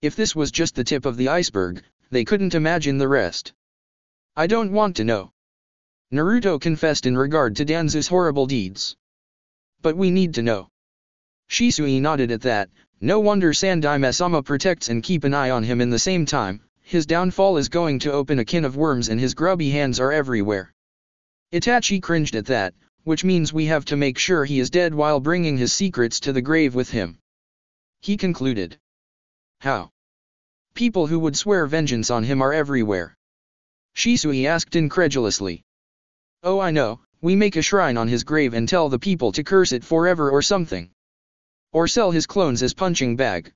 If this was just the tip of the iceberg, they couldn't imagine the rest. I don't want to know, Naruto confessed in regard to Danzo's horrible deeds. But we need to know. Shisui nodded at that. No wonder Sandaime-sama protects and keep an eye on him in the same time. His downfall is going to open a can of worms and his grubby hands are everywhere. Itachi cringed at that, which means we have to make sure he is dead while bringing his secrets to the grave with him, he concluded. How? People who would swear vengeance on him are everywhere, Shisui asked incredulously. Oh, I know, we make a shrine on his grave and tell the people to curse it forever or something. Or sell his clones as punching bag.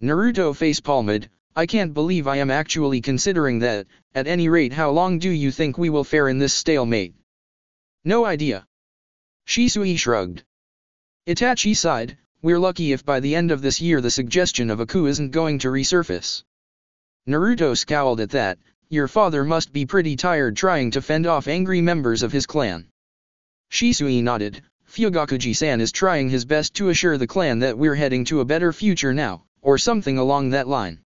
Naruto face-palmed. I can't believe I am actually considering that. At any rate, how long do you think we will fare in this stalemate? No idea, Shisui shrugged. Itachi sighed. We're lucky if by the end of this year the suggestion of a coup isn't going to resurface. Naruto scowled at that. Your father must be pretty tired trying to fend off angry members of his clan. Shisui nodded. Fugakuji-san is trying his best to assure the clan that we're heading to a better future now, or something along that line.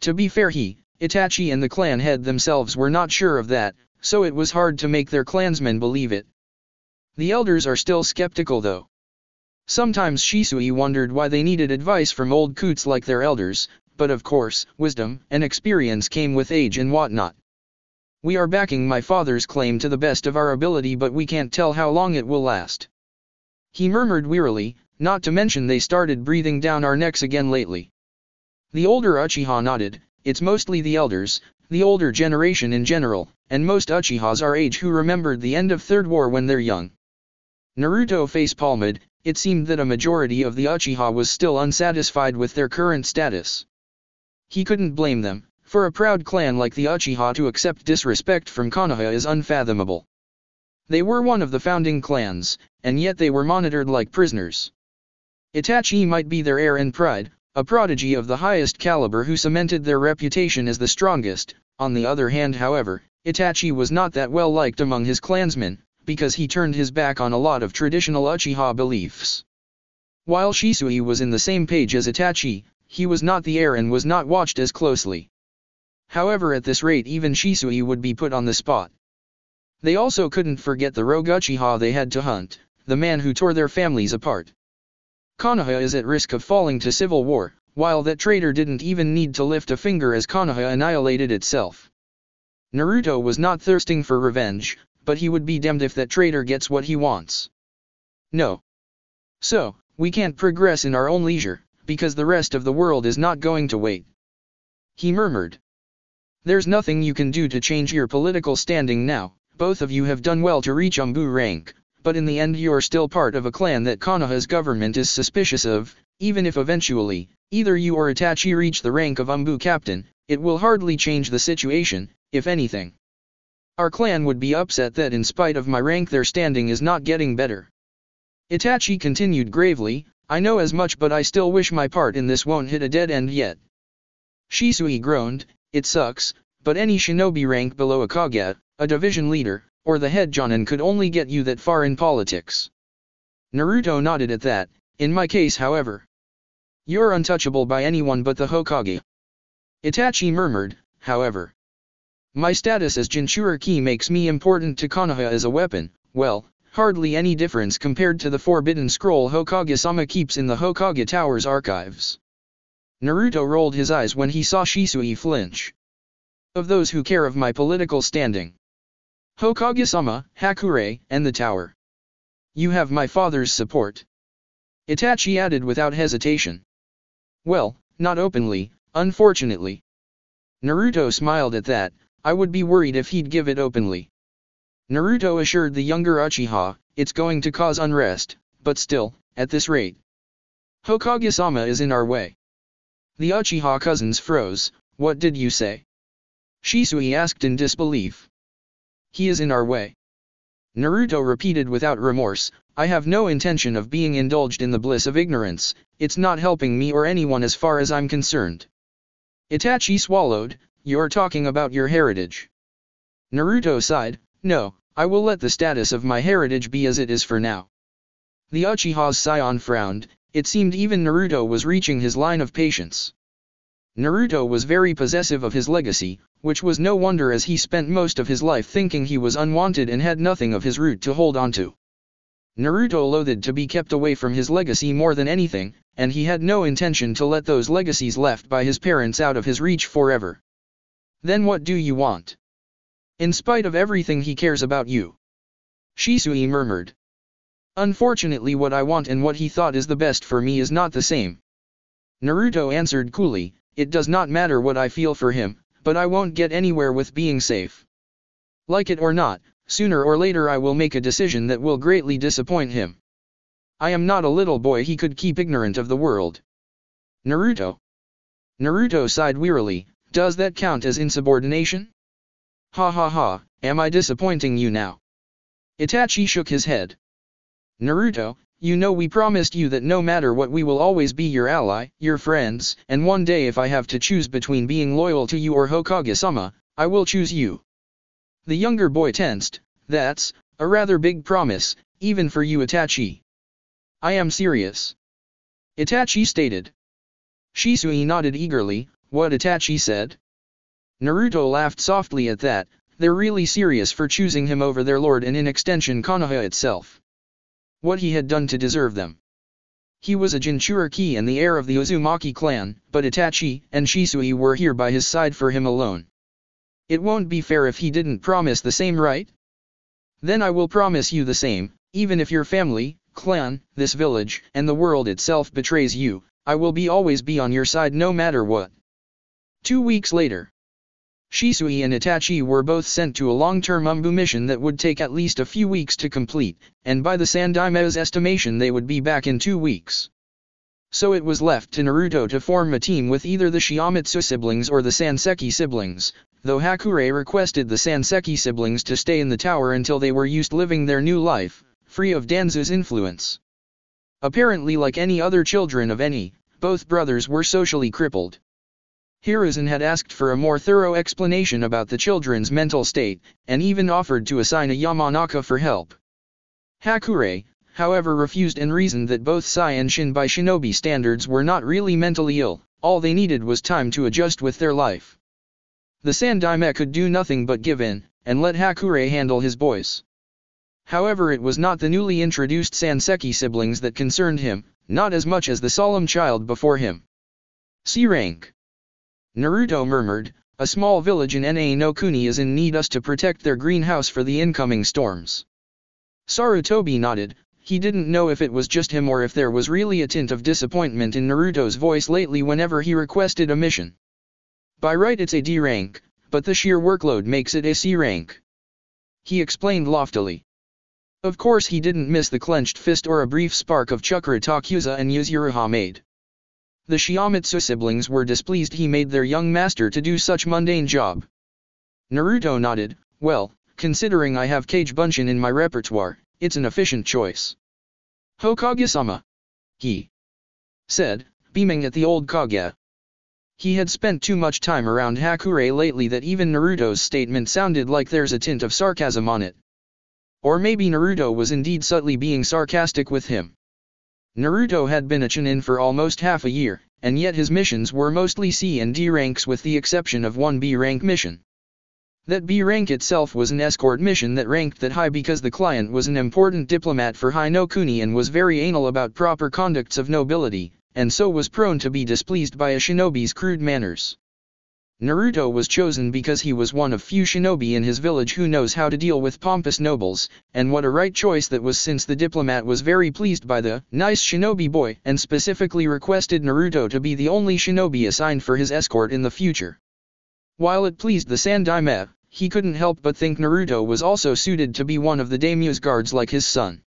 To be fair, Itachi and the clan head themselves were not sure of that, so it was hard to make their clansmen believe it. The elders are still skeptical though. Sometimes Shisui wondered why they needed advice from old coots like their elders, but of course, wisdom and experience came with age and whatnot. We are backing my father's claim to the best of our ability, but we can't tell how long it will last, he murmured wearily, not to mention they started breathing down our necks again lately. The older Uchiha nodded. It's mostly the elders, the older generation in general, and most Uchihas our age who remembered the end of Third War when they're young. Naruto face-palmed. It seemed that a majority of the Uchiha was still unsatisfied with their current status. He couldn't blame them, for a proud clan like the Uchiha to accept disrespect from Konoha is unfathomable. They were one of the founding clans, and yet they were monitored like prisoners. Itachi might be their heir and pride, a prodigy of the highest caliber who cemented their reputation as the strongest. On the other hand, however, Itachi was not that well liked among his clansmen, because he turned his back on a lot of traditional Uchiha beliefs. While Shisui was in the same page as Itachi, he was not the heir and was not watched as closely. However, at this rate even Shisui would be put on the spot. They also couldn't forget the rogue Uchiha they had to hunt, the man who tore their families apart. Konoha is at risk of falling to civil war, while that traitor didn't even need to lift a finger as Konoha annihilated itself. Naruto was not thirsting for revenge, but he would be damned if that traitor gets what he wants. No. So, we can't progress in our own leisure, because the rest of the world is not going to wait. He murmured. There's nothing you can do to change your political standing now, both of you have done well to reach Umbu rank, but in the end you're still part of a clan that Konoha's government is suspicious of, even if eventually, either you or Itachi reach the rank of Umbu captain, it will hardly change the situation, if anything. Our clan would be upset that in spite of my rank their standing is not getting better. Itachi continued gravely, I know as much but I still wish my part in this won't hit a dead end yet. Shisui groaned, it sucks, but any shinobi rank below a Kage, a division leader, or the head Jonin could only get you that far in politics. Naruto nodded at that, in my case however. You're untouchable by anyone but the Hokage. Itachi murmured, however. My status as Jinchuriki makes me important to Konoha as a weapon, well, hardly any difference compared to the Forbidden Scroll Hokage-sama keeps in the Hokage Tower's archives. Naruto rolled his eyes when he saw Shisui flinch. Of those who care of my political standing. Hokage-sama, Hakure, and the tower. You have my father's support. Itachi added without hesitation. Well, not openly, unfortunately. Naruto smiled at that, I would be worried if he'd give it openly. Naruto assured the younger Uchiha, it's going to cause unrest, but still, at this rate. Hokage-sama is in our way. The Uchiha cousins froze, what did you say? Shisui asked in disbelief. He is in our way. Naruto repeated without remorse, I have no intention of being indulged in the bliss of ignorance, it's not helping me or anyone as far as I'm concerned. Itachi swallowed, you're talking about your heritage. Naruto sighed, no, I will let the status of my heritage be as it is for now. The Uchiha's scion frowned, it seemed even Naruto was reaching his line of patience. Naruto was very possessive of his legacy, which was no wonder as he spent most of his life thinking he was unwanted and had nothing of his root to hold on to. Naruto loathed to be kept away from his legacy more than anything, and he had no intention to let those legacies left by his parents out of his reach forever. Then what do you want? In spite of everything he cares about you. Shisui murmured. Unfortunately what I want and what he thought is the best for me is not the same. Naruto answered coolly, it does not matter what I feel for him, but I won't get anywhere with being safe. Like it or not, sooner or later I will make a decision that will greatly disappoint him. I am not a little boy he could keep ignorant of the world. Naruto. Naruto sighed wearily, does that count as insubordination? Ha ha ha, am I disappointing you now? Itachi shook his head. Naruto, you know we promised you that no matter what we will always be your ally, your friends, and one day if I have to choose between being loyal to you or Hokage-sama, I will choose you. The younger boy tensed, that's a rather big promise, even for you Itachi. I am serious. Itachi stated. Shisui nodded eagerly, what Itachi said? Naruto laughed softly at that, they're really serious for choosing him over their lord and in extension Konoha itself. What he had done to deserve them. He was a Jinchuriki and the heir of the Uzumaki clan, but Itachi and Shisui were here by his side for him alone. It won't be fair if he didn't promise the same, right? Then I will promise you the same, even if your family, clan, this village, and the world itself betrays you, I will always be on your side no matter what. 2 weeks later. Shisui and Itachi were both sent to a long-term Umbu mission that would take at least a few weeks to complete, and by the Sandaime's estimation they would be back in 2 weeks. So it was left to Naruto to form a team with either the Shiamatsu siblings or the Sanseki siblings, though Hakure requested the Sanseki siblings to stay in the tower until they were used living their new life, free of Danzu's influence. Apparently like any other children of Eni, both brothers were socially crippled. Hiruzen had asked for a more thorough explanation about the children's mental state, and even offered to assign a Yamanaka for help. Hakure, however, refused and reasoned that both Sai and Shin by shinobi standards were not really mentally ill, all they needed was time to adjust with their life. The Sandaime could do nothing but give in, and let Hakure handle his boys. However, it was not the newly introduced Sanseki siblings that concerned him, not as much as the solemn child before him. C rank. Naruto murmured, a small village in Na no Kuni is in need us to protect their greenhouse for the incoming storms. Sarutobi nodded. He didn't know if it was just him or if there was really a tint of disappointment in Naruto's voice lately whenever he requested a mission. By right it's a D rank, but the sheer workload makes it a C rank. He explained loftily. Of course he didn't miss the clenched fist or a brief spark of chakra Takusa and Yuzuriha made. The Shiamatsu siblings were displeased he made their young master to do such mundane job. Naruto nodded, well, considering I have Kage Bunshin in my repertoire, it's an efficient choice. Hokage-sama, he said, beaming at the old Kage. He had spent too much time around Hakure lately that even Naruto's statement sounded like there's a tint of sarcasm on it. Or maybe Naruto was indeed subtly being sarcastic with him. Naruto had been a Chunin for almost half a year, and yet his missions were mostly C and D ranks with the exception of one B rank mission. That B rank itself was an escort mission that ranked that high because the client was an important diplomat for Hai no Kuni and was very anal about proper conducts of nobility, and so was prone to be displeased by a shinobi's crude manners. Naruto was chosen because he was one of few shinobi in his village who knows how to deal with pompous nobles, and what a right choice that was since the diplomat was very pleased by the nice shinobi boy and specifically requested Naruto to be the only shinobi assigned for his escort in the future. While it pleased the Sandaime, he couldn't help but think Naruto was also suited to be one of the daimyo's guards like his son.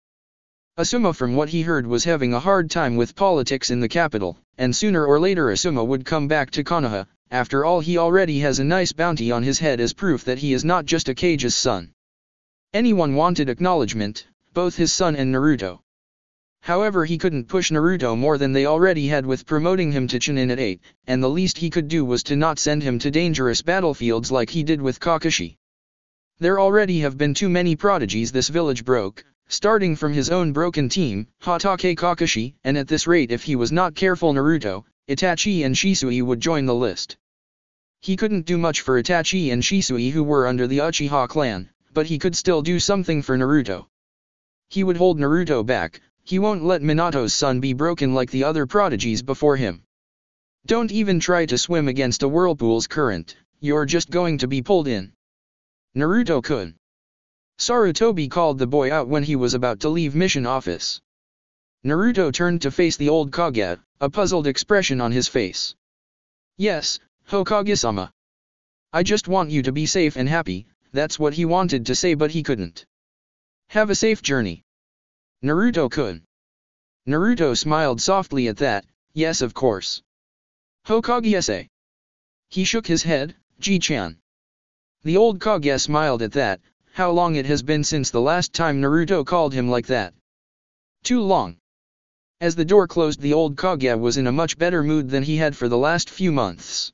Asuma from what he heard was having a hard time with politics in the capital, and sooner or later Asuma would come back to Konoha. After all, he already has a nice bounty on his head as proof that he is not just a Kage's son. Anyone wanted acknowledgement, both his son and Naruto. However, he couldn't push Naruto more than they already had with promoting him to Chunin at 8, and the least he could do was to not send him to dangerous battlefields like he did with Kakashi. There already have been too many prodigies this village broke, starting from his own broken team, Hatake Kakashi, and at this rate if he was not careful Naruto, Itachi and Shisui would join the list. He couldn't do much for Itachi and Shisui who were under the Uchiha clan, but he could still do something for Naruto. He would hold Naruto back, he won't let Minato's son be broken like the other prodigies before him. Don't even try to swim against a whirlpool's current, you're just going to be pulled in. Naruto-kun. Sarutobi called the boy out when he was about to leave mission office. Naruto turned to face the old Kage, a puzzled expression on his face. Yes, Hokage-sama. I just want you to be safe and happy, that's what he wanted to say but he couldn't. Have a safe journey. Naruto-kun. Naruto smiled softly at that, yes of course. Hokage-esse. He shook his head, Ji-chan. The old Kage smiled at that, how long it has been since the last time Naruto called him like that. Too long. As the door closed, the old Kage was in a much better mood than he had for the last few months.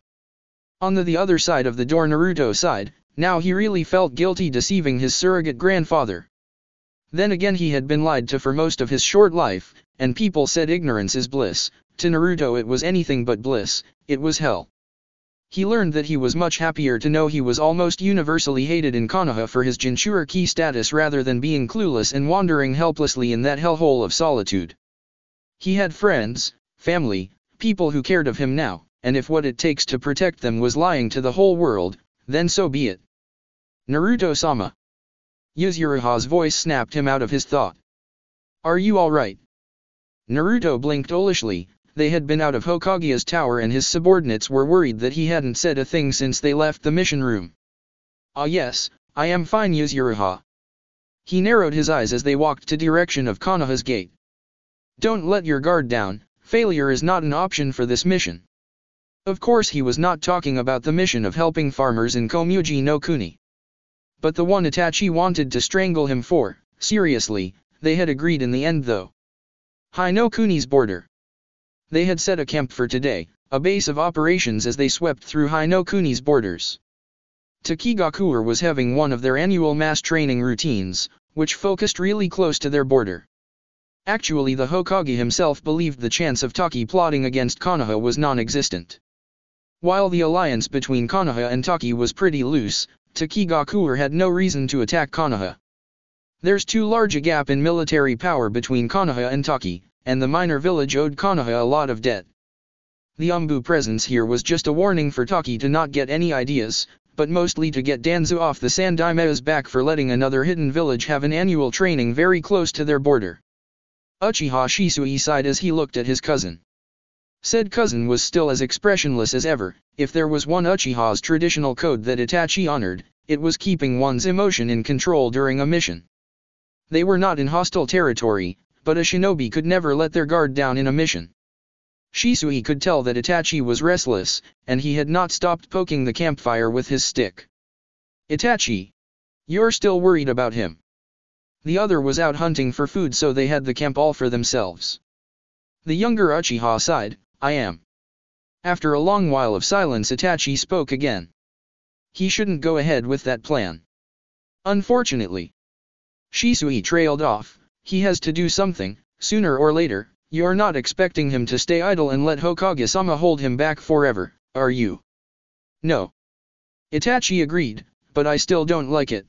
On the other side of the door Naruto sighed, now he really felt guilty deceiving his surrogate grandfather. Then again he had been lied to for most of his short life, and people said ignorance is bliss, to Naruto it was anything but bliss, it was hell. He learned that he was much happier to know he was almost universally hated in Konoha for his Jinchuriki status rather than being clueless and wandering helplessly in that hellhole of solitude. He had friends, family, people who cared of him now, and if what it takes to protect them was lying to the whole world, then so be it. Naruto-sama. Yuzuriha's voice snapped him out of his thought. Are you alright? Naruto blinked olishly. They had been out of Hokage's tower and his subordinates were worried that he hadn't said a thing since they left the mission room. Ah yes, I am fine Yuzuriha. He narrowed his eyes as they walked to direction of Konoha's gate. Don't let your guard down, failure is not an option for this mission. Of course he was not talking about the mission of helping farmers in Komuji no Kuni. But the one Itachi wanted to strangle him for, seriously, they had agreed in the end though. Hai no Kuni's border. They had set a camp for today, a base of operations as they swept through Hai no Kuni's borders. Takigakuer was having one of their annual mass training routines, which focused really close to their border. Actually, the Hokage himself believed the chance of Taki plotting against Konoha was non-existent. While the alliance between Konoha and Taki was pretty loose, Takigakuer had no reason to attack Konoha. There's too large a gap in military power between Konoha and Taki, and the minor village owed Konoha a lot of debt. The Umbu presence here was just a warning for Taki to not get any ideas, but mostly to get Danzo off the Sandaime's back for letting another hidden village have an annual training very close to their border. Uchiha Shisui sighed as he looked at his cousin. Said cousin was still as expressionless as ever. If there was one Uchiha's traditional code that Itachi honored, it was keeping one's emotion in control during a mission. They were not in hostile territory, but a shinobi could never let their guard down in a mission. Shisui could tell that Itachi was restless, and he had not stopped poking the campfire with his stick. Itachi! You're still worried about him. The other was out hunting for food, so they had the camp all for themselves. The younger Uchiha sighed, I am. After a long while of silence, Itachi spoke again. He shouldn't go ahead with that plan. Unfortunately. Shisui trailed off, he has to do something, sooner or later. You're not expecting him to stay idle and let Hokage-sama hold him back forever, are you? No. Itachi agreed, but I still don't like it.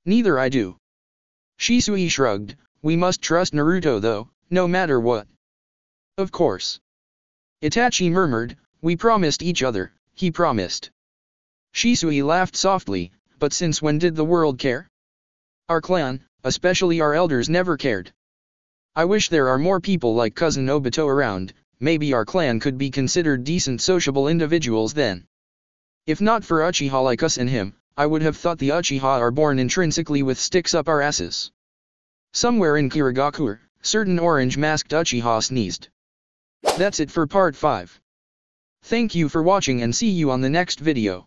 Neither I do. Shisui shrugged, we must trust Naruto though, no matter what. Of course. Itachi murmured, we promised each other, he promised. Shisui laughed softly, but since when did the world care? Our clan, especially our elders, never cared. I wish there are more people like cousin Obito around, maybe our clan could be considered decent sociable individuals then. If not for Uchiha like us and him, I would have thought the Uchiha are born intrinsically with sticks up our asses. Somewhere in Kirigakure, certain orange-masked Uchiha sneezed. That's it for part 5. Thank you for watching and see you on the next video.